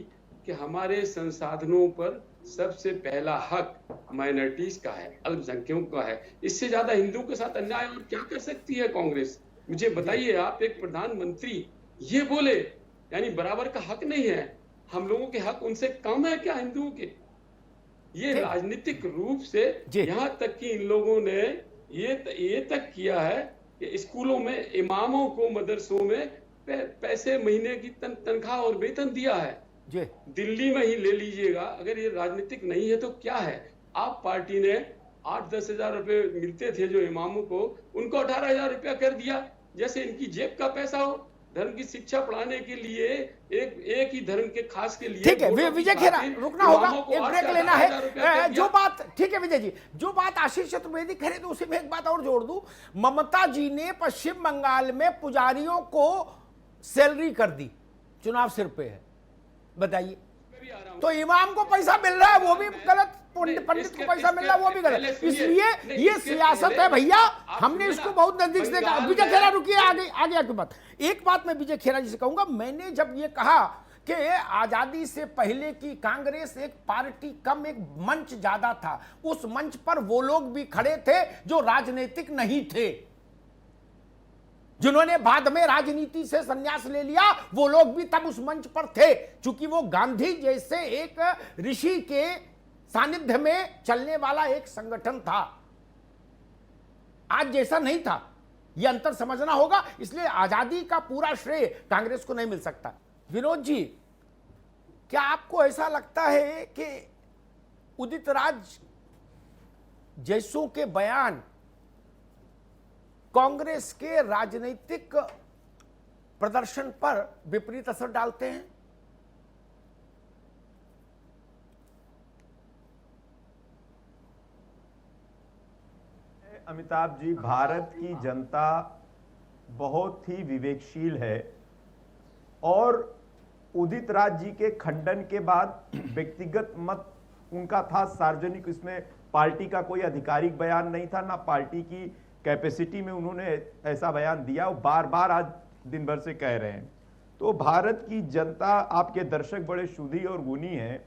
कि हमारे संसाधनों पर सबसे पहला हक माइनॉरिटीज का है, अल्पसंख्यकों का है, इससे ज्यादा हिंदुओं के साथ अन्याय और क्या कर सकती है कांग्रेस? मुझे बताइए, आप एक प्रधानमंत्री ये बोले, यानी बराबर का हक नहीं है, हम लोगों के हक उनसे कम है क्या हिंदुओं के? ये राजनीतिक रूप से यहाँ तक कि इन लोगों ने ये तक किया है कि स्कूलों में इमामों को मदरसों में पैसे महीने की तनख्वाह और वेतन दिया है। दिल्ली में ही ले लीजिएगा। अगर ये राजनीतिक नहीं है तो क्या है? आप पार्टी ने 8-10 हजार रुपए मिलते थे जो इमामों को, उनको 18,000 रुपया कर दिया, जैसे इनकी जेब का पैसा हो। धर्म की शिक्षा पढ़ाने के लिए एक ही धर्म के खास के लिए। ठीक है विजय खेरा, रुकना होगा, एक ब्रेक लेना है। जो बात, ठीक है विजय जी, जो बात आशीष चतुर्वेदी कह रहे थे उसी में एक बात और जोड़ दूं। ममता जी ने पश्चिम बंगाल में पुजारियों को सैलरी कर दी, चुनाव सिर पे है, बताइए। तो इमाम को पैसा मिल रहा है वो भी गलत, पंडित को पैसा मिल रहा है वो भी गलत। इसलिए ये सियासत है भैया, हमने इसको बहुत नजदीक से देखा। विजय खेरा रुकिए, आगे आपकी बात। एक बात मैं विजय खेरा जी से कहूंगा, मैंने जब ये कहा कि आजादी से पहले की कांग्रेस एक पार्टी कम, एक मंच ज्यादा था, उस मंच पर वो लोग भी खड़े थे जो राजनीतिक नहीं थे, जिन्होंने बाद में राजनीति से संन्यास ले लिया, वो लोग भी तब उस मंच पर थे। चूंकि वो गांधी जैसे एक ऋषि के सानिध्य में चलने वाला एक संगठन था, आज जैसा नहीं था, यह अंतर समझना होगा। इसलिए आजादी का पूरा श्रेय कांग्रेस को नहीं मिल सकता। विनोद जी, क्या आपको ऐसा लगता है कि उदित राज जैसों के बयान कांग्रेस के राजनीतिक प्रदर्शन पर विपरीत असर डालते हैं? अमिताभ जी, भारत की जनता बहुत ही विवेकशील है और उदित राज जी के खंडन के बाद व्यक्तिगत मत उनका था, सार्वजनिक इसमें पार्टी का कोई आधिकारिक बयान नहीं था, ना पार्टी की कैपेसिटी में उन्होंने ऐसा बयान दिया। वो बार बार आज दिन भर से कह रहे हैं। तो भारत की जनता, आपके दर्शक बड़े शुद्धि और गुणी हैं,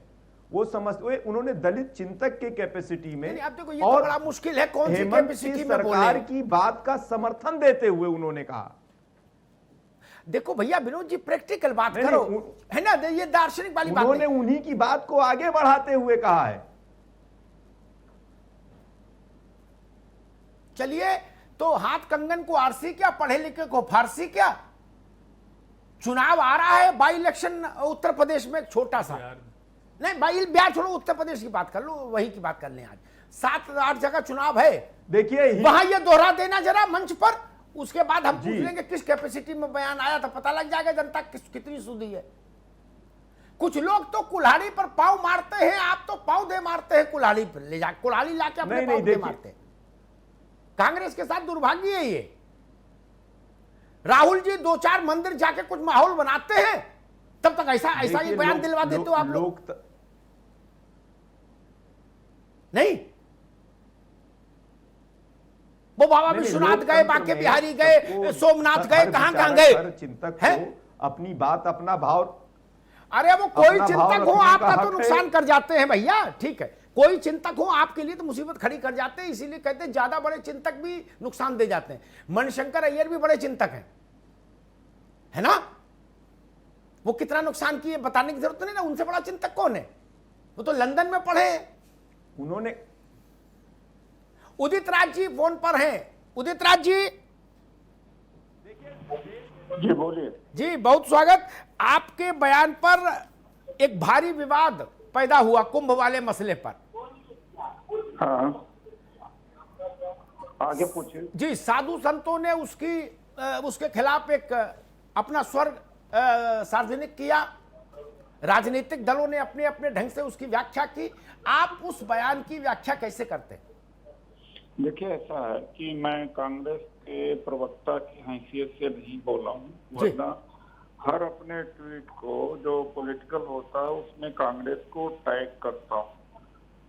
वो समझते, उन्होंने दलित चिंतक के कैपेसिटी में अब देखो ये और तो बड़ा मुश्किल है, कौन सी कैपेसिटी में सरकार की बात का समर्थन देते हुए उन्होंने कहा। देखो भैया विनोद जी, प्रैक्टिकल बात करो, है ना, ये दार्शनिक वाली बात। उन्होंने उन्हीं की बात को आगे बढ़ाते हुए कहा है। चलिए, तो हाथ कंगन को आरसी क्या, पढ़े लिखे को फारसी क्या? चुनाव आ रहा है, बाई इलेक्शन उत्तर प्रदेश में छोटा सा, नहीं बाई बिहार छोड़ो, उत्तर प्रदेश की बात कर लो, वही की बात कर लें। आज 7-8 जगह चुनाव है, देखिए वहां ये दोहरा देना जरा मंच पर, उसके बाद हम पूछ लेंगे किस कैपेसिटी में बयान आया था, पता लग जाएगा जनता कितनी सुधी है। कुछ लोग तो कुल्हाड़ी पर पांव मारते हैं, आप तो पांव दे मारते हैं कुल्हाड़ी पर, ले जा कुल्हाड़ी लाके अपने पांव दे मारते हैं। कांग्रेस के साथ दुर्भाग्य है ये। राहुल जी 2-4 मंदिर जाके कुछ माहौल बनाते हैं, तब तक ऐसा ही बयान दिलवा देते हो आप लोग। नहीं, वो बाबा विश्वनाथ गए, बांके बिहारी गए, सोमनाथ गए, कहां गए? चिंतक को अपनी बात, अपना भाव, अरे वो कोई चिंतक हो, आपका तो नुकसान कर जाते हैं भैया। ठीक है, कोई चिंतक हो आपके लिए तो मुसीबत खड़ी कर जाते हैं, इसीलिए कहते हैं ज्यादा बड़े चिंतक भी नुकसान दे जाते हैं। मणिशंकर अय्यर भी बड़े चिंतक हैं, है ना? वो कितना नुकसान किए बताने की जरूरत नहीं ना, उनसे बड़ा चिंतक कौन है? वो तो लंदन में पढ़े हैं। उन्होंने उदित राज जी फोन पर हैं। उदित राज जी, जी बोलिए। जी बहुत स्वागत। आपके बयान पर एक भारी विवाद पैदा हुआ कुंभ वाले मसले पर। हाँ, आगे पूछिए। जी, साधु संतों ने उसके खिलाफ एक अपना स्वर सार्वजनिक किया, राजनीतिक दलों ने अपने अपने ढंग से उसकी व्याख्या की। आप उस बयान की व्याख्या कैसे करते हैं? देखिए, ऐसा है कि मैं कांग्रेस के प्रवक्ता की हैसियत से नहीं बोला हूँ, वरना हर अपने ट्वीट को जो पॉलिटिकल होता है उसमें कांग्रेस को टैग करता हूँ।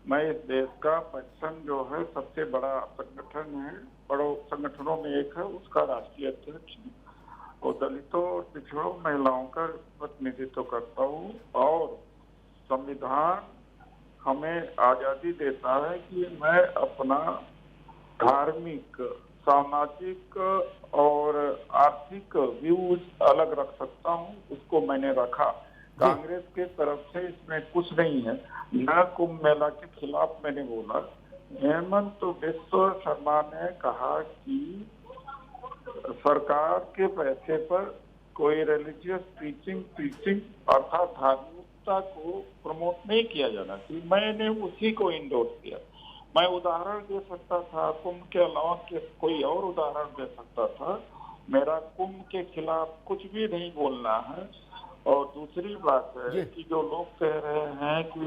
मैं इस देश का पेंशन जो है सबसे बड़ा संगठन है, बड़ों संगठनों में एक है, उसका राष्ट्रीय अध्यक्ष और दलितों और पिछड़ों महिलाओं का प्रतिनिधित्व करता हूँ। और संविधान हमें आजादी देता है कि मैं अपना धार्मिक, सामाजिक और आर्थिक व्यूज अलग रख सकता हूँ, उसको मैंने रखा। कांग्रेस के तरफ से इसमें कुछ नहीं है, न कुंभ मेला के खिलाफ मैंने बोला। हेमंत बिस्वा शर्मा ने कहा कि सरकार के पैसे पर कोई रिलीजियस टीचिंग अर्थात धार्मिकता को प्रमोट नहीं किया जाना चाहिए। मैंने उसी को इंडोर्स किया। मैं उदाहरण दे सकता था, कुंभ के अलावा कोई और उदाहरण दे सकता था। मेरा कुंभ के खिलाफ कुछ भी नहीं बोलना है। और दूसरी बात है कि जो लोग कह रहे हैं कि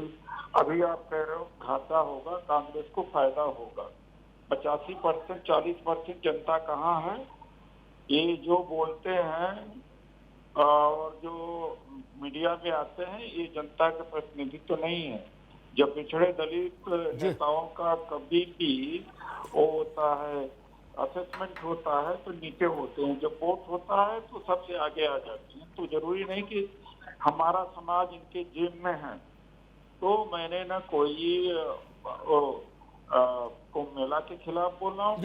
अभी आप कह रहे हो घाटा होगा, कांग्रेस को फायदा होगा। 85% 40% जनता कहाँ है? ये जो बोलते हैं और जो मीडिया में आते हैं, ये जनता का प्रतिनिधित्व तो नहीं है। जब पिछड़े दलित नेताओं का कभी भी होता है, असेसमेंट होता है तो नीचे होते हैं, जब वोट होता है तो सबसे आगे आ जाते हैं। तो जरूरी नहीं कि हमारा समाज इनके जेब में है। तो मैंने ना कोई कुंभ मेला के खिलाफ बोल रहा हूँ,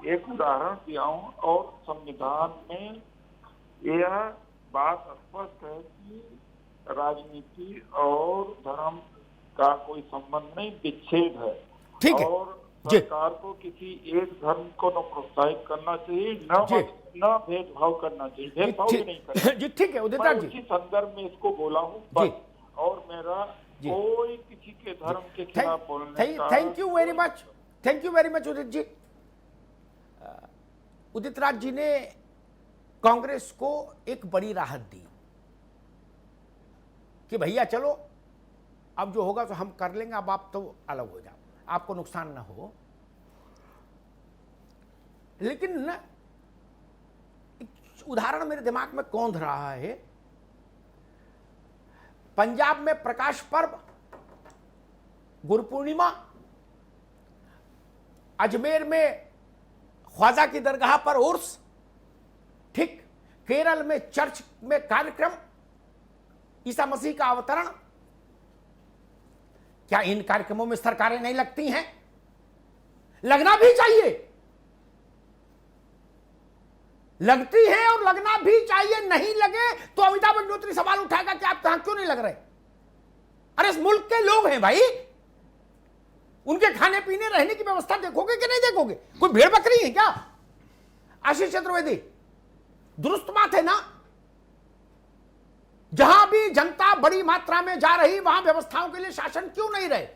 एक उदाहरण दिया हूँ। और संविधान में यह बात स्पष्ट है कि राजनीति और धर्म का कोई संबंध नहीं, विच्छेद है। ठीक है। और सरकार को किसी एक धर्म को न प्रोत्साहित करना चाहिए, न भेदभाव करना चाहिए। भेदभाव भी नहीं करना। जी ठीक है उदित जी, उसी संदर्भ में इसको बोला हूँ बस। और मेरा कोई किसी के धर्म के खिलाफ बोलने का। Thank you very much Udit ji. Udit Raj ji ने कांग्रेस को एक बड़ी राहत दी कि भैया चलो अब जो होगा तो हम कर लेंगे, अब आप तो अलग हो जाओ, आपको नुकसान ना हो। लेकिन ना उदाहरण मेरे दिमाग में कौंध रहा है। पंजाब में प्रकाश पर्व, गुरु पूर्णिमा, अजमेर में ख्वाजा की दरगाह पर उर्स, ठीक, केरल में चर्च में कार्यक्रम, ईसा मसीह का अवतरण। क्या इन कार्यक्रमों में सरकारें नहीं लगती हैं? लगना भी चाहिए, लगती है और लगना भी चाहिए। नहीं लगे तो अमिताभ अग्निहोत्री सवाल उठाएगा कि आप क्यों नहीं लग रहे? अरे इस मुल्क के लोग हैं भाई, उनके खाने पीने रहने की व्यवस्था देखोगे कि नहीं देखोगे? कोई भेड़ बकरी है क्या? आशीष चतुर्वेदी, दुरुस्त बात है ना? जहां भी जनता बड़ी मात्रा में जा रही, वहां व्यवस्थाओं के लिए शासन क्यों नहीं रहे?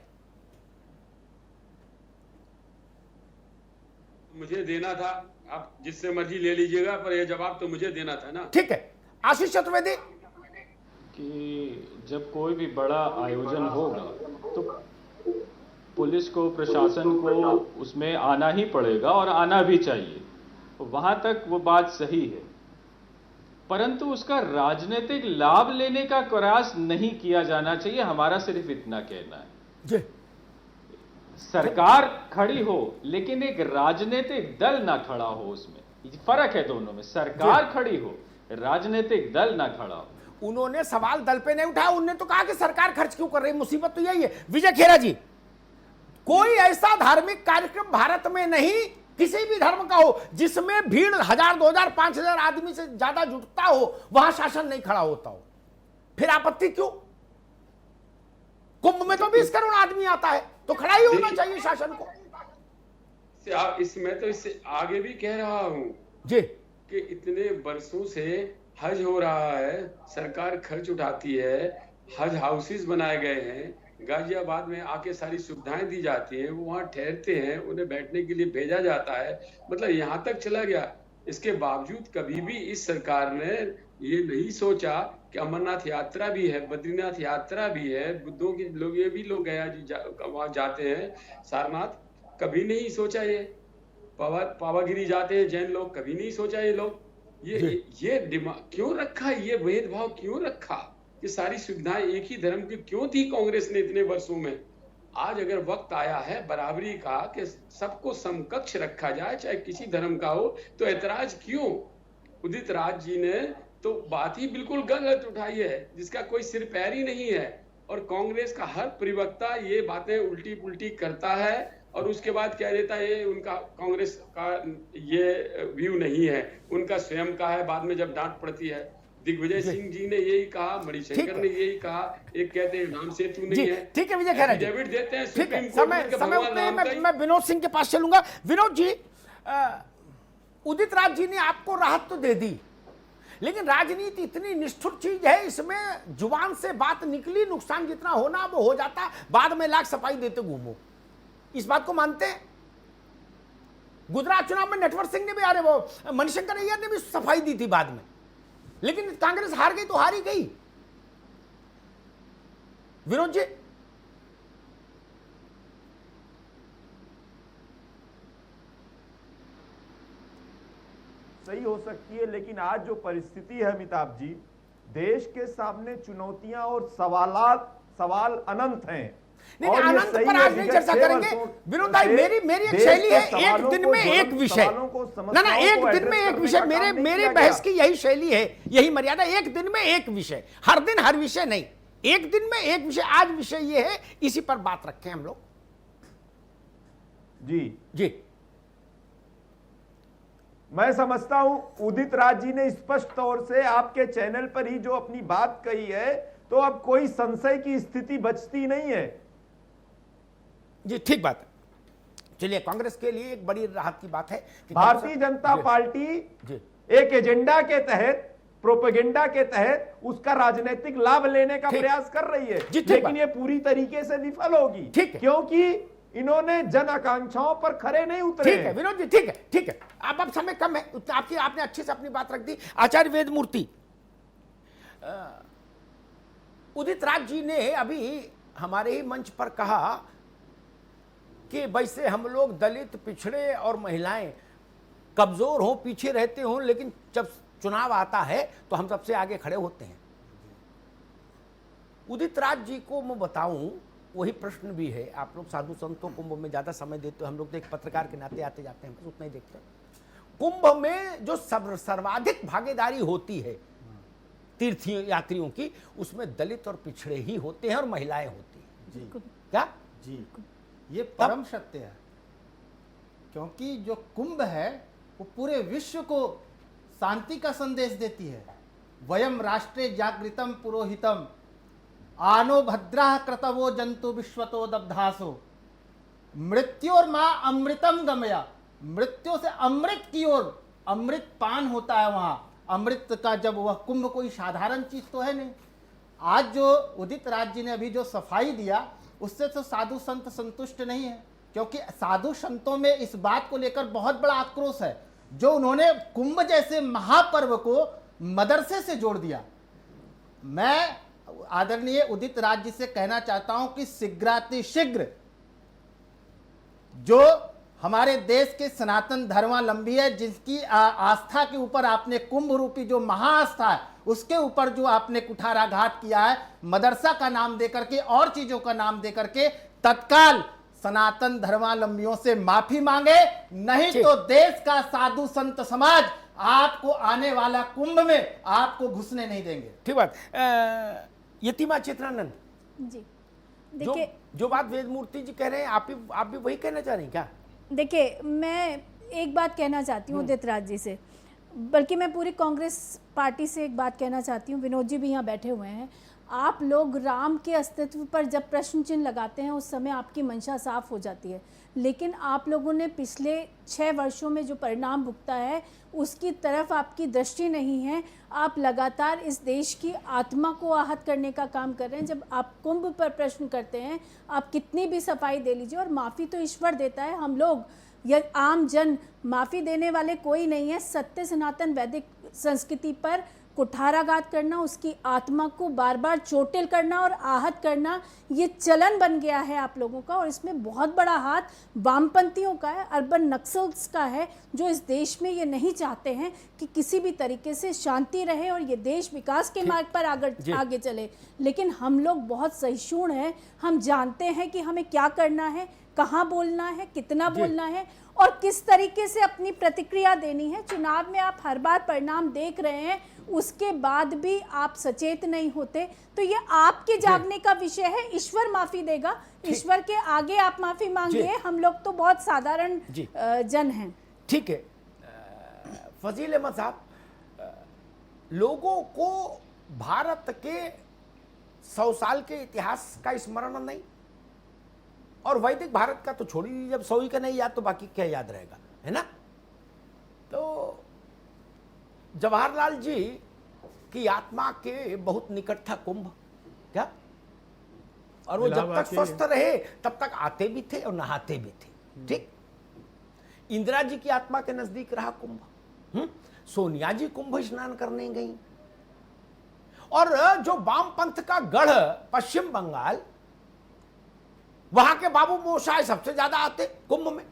मुझे देना था, आप जिससे मर्जी ले लीजिएगा, पर यह जवाब तो मुझे देना था ना। ठीक है आशीष चतुर्वेदी, कि जब कोई भी बड़ा आयोजन होगा तो पुलिस को, प्रशासन को उसमें आना ही पड़ेगा और आना भी चाहिए। वहां तक वो बात सही है, परंतु उसका राजनीतिक लाभ लेने का प्रयास नहीं किया जाना चाहिए। हमारा सिर्फ इतना कहना है। सरकार खड़ी हो लेकिन एक राजनीतिक दल ना खड़ा हो, उसमें फर्क है दोनों में। सरकार खड़ी हो, राजनीतिक दल ना खड़ा हो। उन्होंने सवाल दल पे नहीं उठाया, उन्होंने तो कहा कि सरकार खर्च क्यों कर रही है, मुसीबत तो यही है। विजय खेरा जी, कोई ऐसा धार्मिक कार्यक्रम भारत में नहीं, किसी भी धर्म का हो, जिसमें भीड़ 1000, 2000, 5000 आदमी से ज्यादा जुटता हो, वहां शासन नहीं खड़ा होता हो। फिर आपत्ति क्यों? कुंभ में तो 20 करोड़ आदमी आता है, तो खड़ा ही होना चाहिए शासन को। इसमें तो इससे आगे भी कह रहा हूं जी कि इतने वर्षों से हज हो रहा है, सरकार खर्च उठाती है, हज हाउसेस बनाए गए हैं, गाजियाबाद में आके सारी सुविधाएं दी जाती हैं, वो वहाँ ठहरते हैं, उन्हें बैठने के लिए भेजा जाता है, मतलब यहाँ तक चला गया। इसके बावजूद कभी भी इस सरकार ने ये नहीं सोचा कि अमरनाथ यात्रा भी है, बद्रीनाथ यात्रा भी है, बुद्धों के लोग, ये भी लोग गया वहाँ जाते हैं, सारनाथ, कभी नहीं सोचा ये। पावागिरी जाते हैं जैन लोग, कभी नहीं सोचा ये लोग। ये दिमाग क्यों रखा, ये भेदभाव क्यों रखा कि सारी सुविधाएं एक ही धर्म की क्यों थी कांग्रेस ने इतने वर्षों में? आज अगर वक्त आया है बराबरी का कि सबको समकक्ष रखा जाए, चाहे किसी धर्म का हो, तो ऐतराज क्यों? उदित राज जी ने तो बात ही बिल्कुल गलत उठाई है, जिसका कोई सिर पैर ही नहीं है। और कांग्रेस का हर प्रवक्ता ये बातें उल्टी पुल्टी करता है और उसके बाद कह देता है ये उनका कांग्रेस का ये व्यू नहीं है, उनका स्वयं का है। बाद में जब डांट पड़ती है, दिग्विजय सिंह जी ने यही कहा, मणिशंकर ने यही कहा, एक कहते हैं राम सेतु नहीं है। ठीक है विजय खैरा जी, डेविड देते हैं ठीक है, सुप्रीम कोर्ट में समय भगवान राम का मैं विनोद सिंह के पास चलूंगा। विनोद जी, उदित राज जी ने आपको राहत तो दे दी, लेकिन राजनीति इतनी निष्ठुर चीज है, इसमें जुबान से बात निकली, नुकसान जितना होना वो हो जाता, बाद में लाख सफाई देते घूमो। इस बात को मानते हैं? गुजरात चुनाव में नटवर सिंह ने भी, अरे वो मणिशंकर अय्यर ने भी सफाई दी थी बाद में, लेकिन कांग्रेस हार गई तो हार ही गई। विनोद जी, सही हो सकती है, लेकिन आज जो परिस्थिति है अमिताभ जी, देश के सामने चुनौतियां और सवाल अनंत हैं। नहीं, अनंत पर आज नहीं चर्चा करेंगे विनोद भाई। मेरी एक शैली है, एक दिन में एक विषय, ना एक दिन में एक विषय, मेरे बहस की यही शैली है, यही मर्यादा, एक दिन में एक विषय, हर दिन हर विषय नहीं, एक दिन में एक विषय। आज विषय ये है, इसी पर बात रखें हम लोग। जी मैं समझता हूं उदित राज जी ने स्पष्ट तौर से आपके चैनल पर ही जो अपनी बात कही है, तो अब कोई संशय की स्थिति बचती नहीं है। जी ठीक बात है। चलिए, कांग्रेस के लिए एक बड़ी राहत की बात है कि भारतीय जनता पार्टी एक एजेंडा के तहत, प्रोपेगेंडा के तहत उसका राजनीतिक लाभ लेने का प्रयास कर रही है, लेकिन ये पूरी तरीके से विफल होगी, क्योंकि इन्होंने जन आकांक्षाओं पर खरे नहीं उतरे। ठीक है विनोद जी, ठीक है। अब समय कम है, आपने अच्छे से अपनी बात रख दी। आचार्य वेदमूर्ति, उदित राज जी ने अभी हमारे ही मंच पर कहा कि वैसे हम लोग दलित, पिछड़े और महिलाएं कमजोर हों, पीछे रहते हों, लेकिन जब चुनाव आता है तो हम सबसे आगे खड़े होते हैं। उदित राज जी को मैं बताऊं, वही प्रश्न भी है। आप लोग साधु संतों कुंभ में ज्यादा समय देते हो, हम लोग तो एक पत्रकार के नाते आते जाते हैं, बस उतना ही देखते हैं। कुंभ में जो सर्वाधिक भागीदारी होती है तीर्थ यात्रियों की, उसमें दलित और पिछड़े ही होते हैं और महिलाएं होती हैं। क्या जी, ये परम सत्य है, क्योंकि जो कुंभ है वो पूरे विश्व को शांति का संदेश देती है। वयम राष्ट्रे जागृतम पुरोहितम आनो भद्रा कृतवो जंतु विश्वतो दब्धासो मृत्योर मां अमृतम गमया। मृत्यु से अमृत की ओर, अमृत पान होता है वहां। अमृत का जब वह कुंभ कोई साधारण चीज तो है नहीं। आज जो उदित राज जी ने अभी जो सफाई दिया, उससे तो साधु संत संतुष्ट नहीं है, क्योंकि साधु संतों में इस बात को लेकर बहुत बड़ा आक्रोश है, जो उन्होंने कुंभ जैसे महापर्व को मदरसे से जोड़ दिया। मैं आदरणीय उदित राज जी से कहना चाहता हूं कि शीघ्रातिशीघ्र जो हमारे देश के सनातन धर्मावलंबी है, जिसकी आस्था के ऊपर आपने कुंभ रूपी जो महाआस्था है, उसके ऊपर जो आपने कुठाराघात किया है, मदरसा का नाम देकर के और चीजों का नाम देकर के, तत्काल सनातन धर्मावलंबियों से माफी मांगे, नहीं तो देश का साधु संत समाज आपको आने वाला कुंभ में आपको घुसने नहीं देंगे। ठीक बात। यतिमा चित्रानंद जी, देखिए जो बात वेद मूर्ति जी कह रहे हैं, आप भी वही कहना चाह रहे हैं क्या? देखिए, मैं एक बात कहना चाहती हूँ उदित राज जी से, बल्कि मैं पूरी कांग्रेस पार्टी से एक बात कहना चाहती हूँ। विनोद जी भी यहाँ बैठे हुए हैं। आप लोग राम के अस्तित्व पर जब प्रश्न चिन्ह लगाते हैं उस समय आपकी मंशा साफ हो जाती है, लेकिन आप लोगों ने पिछले 6 वर्षों में जो परिणाम भुगता है उसकी तरफ आपकी दृष्टि नहीं है। आप लगातार इस देश की आत्मा को आहत करने का काम कर रहे हैं। जब आप कुंभ पर प्रश्न करते हैं, आप कितनी भी सफाई दे लीजिए, और माफ़ी तो ईश्वर देता है, हम लोग या आम जन माफ़ी देने वाले कोई नहीं है। सत्य सनातन वैदिक संस्कृति पर कुठाराघात करना, उसकी आत्मा को बार बार चोटिल करना और आहत करना, ये चलन बन गया है आप लोगों का। और इसमें बहुत बड़ा हाथ वामपंथियों का है, अर्बन नक्सल्स का है, जो इस देश में ये नहीं चाहते हैं कि किसी भी तरीके से शांति रहे और ये देश विकास के मार्ग पर आगे चले। लेकिन हम लोग बहुत सहिष्णु हैं, हम जानते हैं कि हमें क्या करना है, कहाँ बोलना है, कितना बोलना है और किस तरीके से अपनी प्रतिक्रिया देनी है। चुनाव में आप हर बार परिणाम देख रहे हैं, उसके बाद भी आप सचेत नहीं होते, तो ये आपके जागने का विषय है। ईश्वर माफी देगा, ईश्वर के आगे आप माफी मांगिए, हम लोग तो बहुत साधारण जन हैं। ठीक है फजील अहमद साहब, लोगों को भारत के 100 साल के इतिहास का स्मरण नहीं, और वैदिक भारत का तो छोड़ ही, जब 100 ही का नहीं याद तो बाकी क्या याद रहेगा, है ना? तो जवाहरलाल जी की आत्मा के बहुत निकट था कुंभ, क्या? और वो जब तक स्वस्थ रहे तब तक आते भी थे और नहाते भी थे। ठीक, इंदिरा जी की आत्मा के नजदीक रहा कुंभ। सोनिया जी कुंभ स्नान करने गई, और जो वामपंथ का गढ़ पश्चिम बंगाल, वहां के बाबू मोशाय सबसे ज्यादा आते कुंभ में,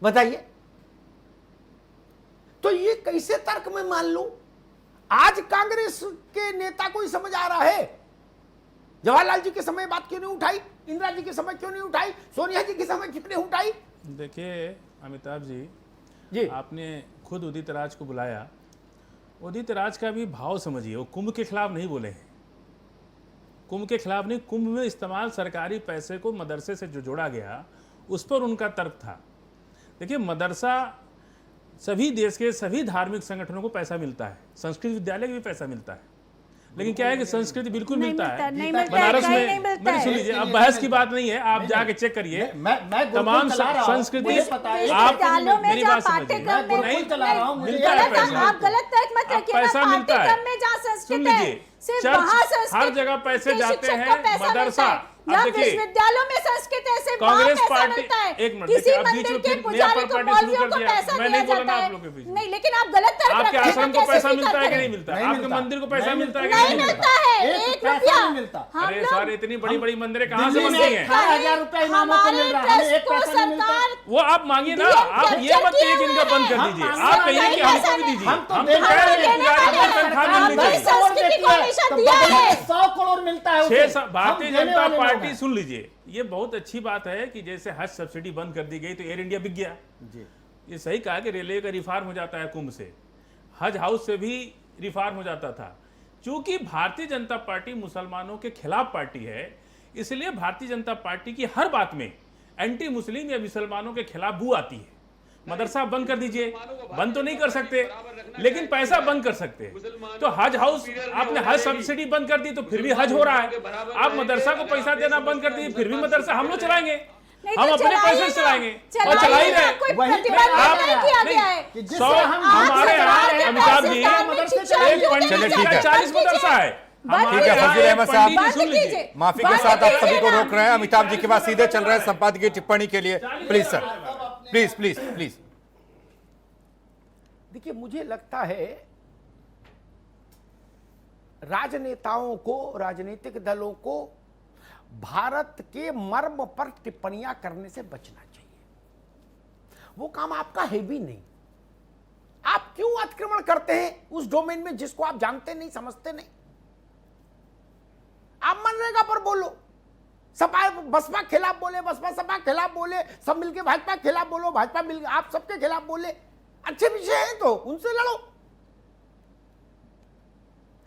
बताइए। तो ये कैसे तर्क में मान लूं? आज कांग्रेस के नेता को ही समझ आ रहा है, जवाहरलाल जी के समय बात क्यों नहीं उठाई, इंदिरा जी के समय क्यों नहीं उठाई, सोनिया जी के समय कितने उठाई? देखिए अमिताभ जी, आपने खुद उदित राज को बुलाया, उदित राज का भी भाव समझिए। वो कुंभ के खिलाफ नहीं बोले हैं, कुंभ के खिलाफ नहीं, कुंभ में इस्तेमाल सरकारी पैसे को मदरसे से जो जोड़ा गया उस पर उनका तर्क था। देखिए, मदरसा सभी देश के सभी धार्मिक संगठनों को पैसा मिलता है, संस्कृत विद्यालय को भी पैसा मिलता है, लेकिन क्या है कि संस्कृति बिल्कुल मिलता है बनारस में। मेरी सुन लीजिए, अब बहस की बात नहीं है, आप जाके चेक करिए तमाम संस्कृति। आप मेरी बात समझिए, नहीं मिलता है पैसा मिलता है। सुन लीजिए, चर्च हर जगह पैसे जाते हैं, मदरसा विश्वविद्यालयों में संस्कृत ऐसे कांग्रेस पार्टी एक मिनट, किसी मंदिर के पुजारी को मौलवियों को पैसा दिया जाता है। नहीं, लेकिन आप गलत तर्क आपके आश्रम को पैसा मिलता है कि नहीं मिलता है? आपके मंदिर को पैसा मिलता है कि नहीं मिलता है? 1 रुपया नहीं मिलता। अरे सर, इतनी बड़ी बड़ी मंदिरें कहाँ से बनती हैं? 1000 रुपया इमामों को मिल रहा है, एक पैसा नहीं मिलता। वो आप मांगिए ना, आप ये मत कहिए कि इनका बंद कर दीजिए, आप कहिए कि हमको भी दीजिए। हम तो कह रहे हैं तनख्वाह मिलनी चाहिए। 100 करोड़ मिलता है। भारतीय जनता पार्टी, सुन लीजिए, ये बहुत अच्छी बात है कि जैसे हज सब्सिडी बंद कर दी गई तो एयर इंडिया बिक गया जी। ये सही कहा कि रेलवे का रिफॉर्म हो जाता है कुंभ से, हज हाउस से भी रिफॉर्म हो जाता था। चूंकि भारतीय जनता पार्टी मुसलमानों के खिलाफ पार्टी है, इसलिए भारतीय जनता पार्टी की हर बात में एंटी मुस्लिम या मुसलमानों के खिलाफ बू आती है। मदरसा बंद कर दीजिए, बंद तो नहीं कर सकते लेकिन पैसा बंद कर सकते हैं। तो हज हाउस, आपने हज सब्सिडी बंद कर दी तो फिर भी हज हो रहा है। आप मदरसा को पैसा देना बंद कर दीजिए, फिर भी मदरसा हम लोग चलाएंगे, हम अपने पैसे से चलाएंगे और चला ही रहे। हमारे यहाँ अमिताभ जी 40 मदरसा है। ठीक है फजील अहमद साहब, माफी के साथ आप सभी को रोक रहे हैं। अमिताभ जी के पास सीधे चल रहे हैं संपादकीय टिप्पणी के लिए। Please sir, please please please. देखिए, मुझे लगता है राजनेताओं को, राजनीतिक दलों को भारत के मर्म पर टिप्पणियां करने से बचना चाहिए। वो काम आपका है भी नहीं। आप क्यों अतिक्रमण करते हैं उस डोमेन में जिसको आप जानते नहीं, समझते नहीं? आप मनरेगा पर बोलो, सपा बसपा खिलाफ बोले, बसपा सपा खिलाफ बोले, सब मिलके भाजपा खिलाफ बोलो, भाजपा मिलके आप सबके खिलाफ बोले। अच्छे विषय हैं तो उनसे लड़ो।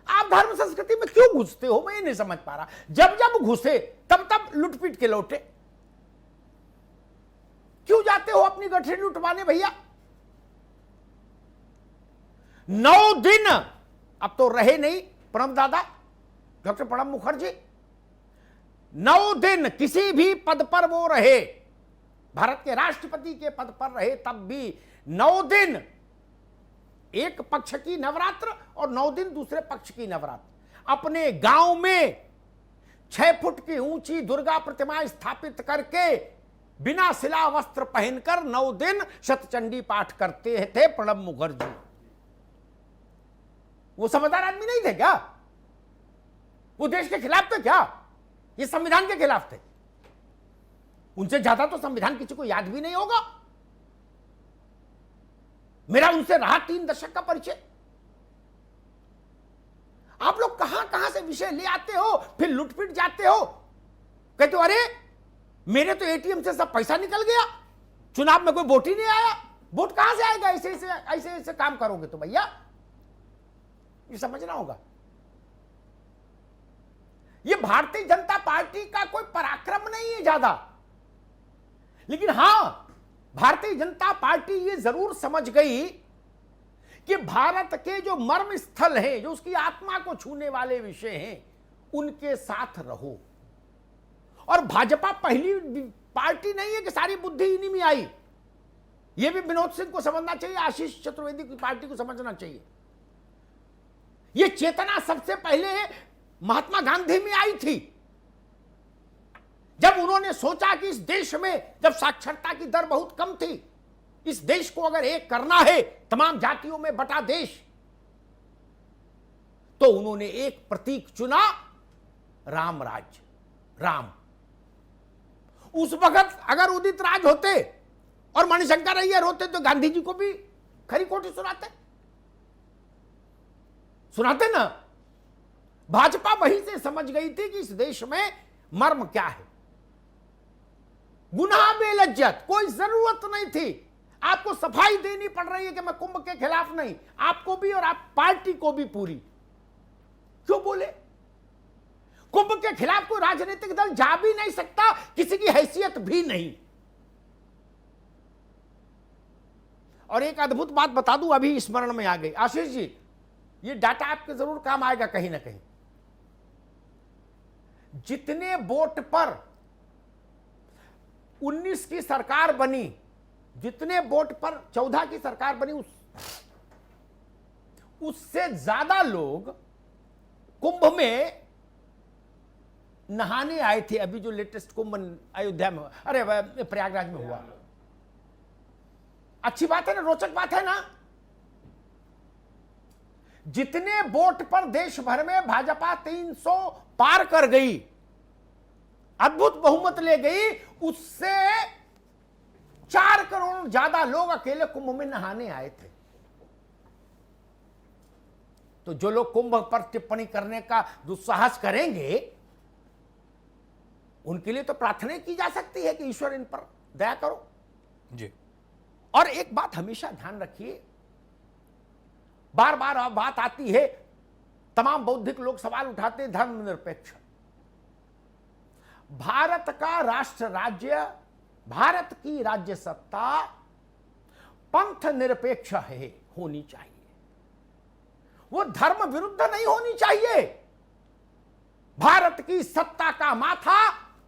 आप धर्म संस्कृति में क्यों घुसते हो, मैं ये नहीं समझ पा रहा। जब जब घुसे तब तब लुटपीट के लौटे। क्यों जाते हो अपनी गठरी लुटवाने भैया? 9 दिन अब तो रहे नहीं प्रणब दादा, डॉक्टर प्रणब मुखर्जी, 9 दिन किसी भी पद पर वो रहे, भारत के राष्ट्रपति के पद पर रहे, तब भी 9 दिन एक पक्ष की नवरात्र और 9 दिन दूसरे पक्ष की नवरात्र। अपने गांव में 6 फुट की ऊंची दुर्गा प्रतिमा स्थापित करके बिना सिला वस्त्र पहनकर 9 दिन शतचंडी पाठ करते थे प्रणब मुखर्जी। वो समझदार आदमी नहीं थे क्या? वो देश के खिलाफ थे क्या? ये संविधान के खिलाफ थे। उनसे ज्यादा तो संविधान किसी को याद भी नहीं होगा। मेरा उनसे रहा 3 दशक का परिचय। आप लोग कहां कहां से विषय ले आते हो, फिर लुटपिट जाते हो, कहते हो अरे मेरे तो एटीएम से सब पैसा निकल गया, चुनाव में कोई वोट ही नहीं आया। वोट कहां से आएगा? ऐसे ऐसे काम करोगे तो भैया ये समझना होगा। ये भारतीय जनता पार्टी का कोई पराक्रम नहीं है ज्यादा, लेकिन हां भारतीय जनता पार्टी ये जरूर समझ गई कि भारत के जो मर्म स्थल हैं, जो उसकी आत्मा को छूने वाले विषय हैं, उनके साथ रहो। और भाजपा पहली पार्टी नहीं है कि सारी बुद्धि इन्हीं में आई। यह भी विनोद सिंह को समझना चाहिए, आशीष चतुर्वेदी की पार्टी को समझना चाहिए। यह चेतना सबसे पहले महात्मा गांधी में आई थी, जब उन्होंने सोचा कि इस देश में जब साक्षरता की दर बहुत कम थी, इस देश को अगर एक करना है, तमाम जातियों में बटा देश, तो उन्होंने एक प्रतीक चुना, राम राज्य, राम। उस वक्त अगर उदित राज होते और मणिशंकर अय्यर होते तो गांधी जी को भी खरी खोटी सुनाते ना। भाजपा वहीं से समझ गई थी कि इस देश में मर्म क्या है। गुनाह बेलज्जत, कोई जरूरत नहीं थी। आपको सफाई देनी पड़ रही है कि मैं कुंभ के खिलाफ नहीं, आपको भी और आप पार्टी को भी पूरी। क्यों बोले? कुंभ के खिलाफ कोई राजनीतिक दल जा भी नहीं सकता, किसी की हैसियत भी नहीं। और एक अद्भुत बात बता दूं, अभी स्मरण में आ गई। आशीष जी, ये डाटा आपके जरूर काम आएगा कहीं ना कहीं। जितने वोट पर 19 की सरकार बनी, जितने वोट पर 14 की सरकार बनी, उससे ज्यादा लोग कुंभ में नहाने आए थे। अभी जो लेटेस्ट कुंभ अयोध्या में, अरे प्रयागराज में हुआ। अच्छी बात है ना, रोचक बात है ना। जितने वोट पर देश भर में भाजपा 300 पार कर गई, अद्भुत बहुमत ले गई, उससे 4 करोड़ ज्यादा लोग अकेले कुंभ में नहाने आए थे। तो जो लोग कुंभ पर टिप्पणी करने का दुस्साहस करेंगे, उनके लिए तो प्रार्थना की जा सकती है कि ईश्वर इन पर दया करो जी। और एक बात हमेशा ध्यान रखिए, बार बार बात आती है, तमाम बौद्धिक लोग सवाल उठाते हैं, धर्मनिरपेक्ष। भारत का राष्ट्र राज्य, भारत की राज्य सत्ता पंथ निरपेक्ष है, होनी चाहिए। वो धर्म विरुद्ध नहीं होनी चाहिए। भारत की सत्ता का माथा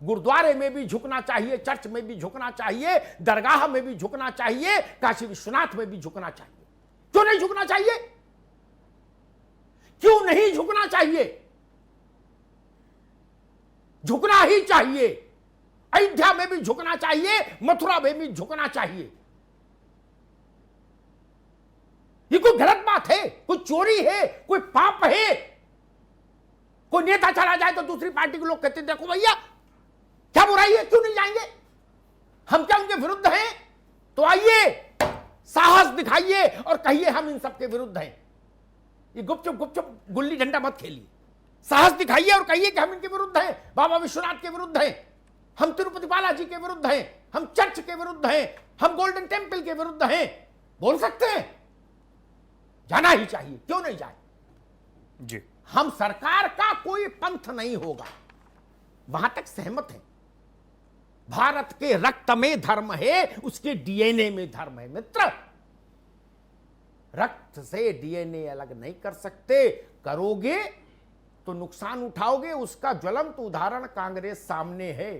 गुरुद्वारे में भी झुकना चाहिए, चर्च में भी झुकना चाहिए, दरगाह में भी झुकना चाहिए, काशी विश्वनाथ में भी झुकना चाहिए। क्यों नहीं झुकना चाहिए? क्यों नहीं झुकना चाहिए? झुकना ही चाहिए। अयोध्या में भी झुकना चाहिए, मथुरा में भी झुकना चाहिए। ये कोई गलत बात है? कोई चोरी है? कोई पाप है? कोई नेता चला जाए तो दूसरी पार्टी के लोग कहते हैं देखो भैया क्या बुराई है, क्यों नहीं जाएंगे? हम क्या उनके विरुद्ध हैं? तो आइए, साहस दिखाइए और कहिए हम इन सबके विरुद्ध हैं। ये गुपचुप गुल्ली डंडा मत खेलिए। साहस दिखाइए और कहिए कि हम इनके विरुद्ध हैं, बाबा विश्वनाथ के विरुद्ध हैं, हम तिरुपति बालाजी के विरुद्ध हैं, हम चर्च के विरुद्ध हैं, हम गोल्डन टेम्पल के विरुद्ध हैं। बोल सकते हैं, जाना ही चाहिए, क्यों नहीं जाए जी। हम सरकार का कोई पंथ नहीं होगा, वहां तक सहमत है। भारत के रक्त में धर्म है, उसके डीएनए में धर्म है। मित्र, रक्त से डीएनए अलग नहीं कर सकते, करोगे तो नुकसान उठाओगे। उसका ज्वलंत उदाहरण कांग्रेस सामने है।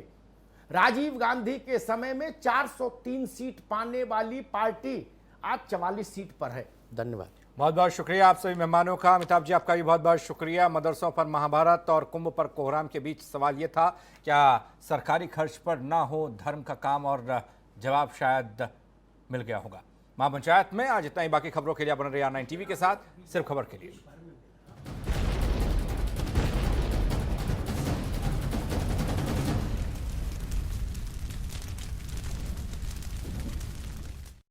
राजीव गांधी के समय में 403 सीट पाने वाली पार्टी आज 44 सीट पर है। धन्यवाद। बहुत बहुत शुक्रिया आप सभी मेहमानों का। अमिताभ जी, आपका भी बहुत बहुत शुक्रिया। मदरसों पर महाभारत और कुंभ पर कोहराम के बीच सवाल यह था, क्या सरकारी खर्च पर ना हो धर्म का काम, और जवाब शायद मिल गया होगा। महापंचायत में आज इतना ही। बाकी खबरों के लिए बने रहिए R9 TV के साथ, सिर्फ खबर के लिए।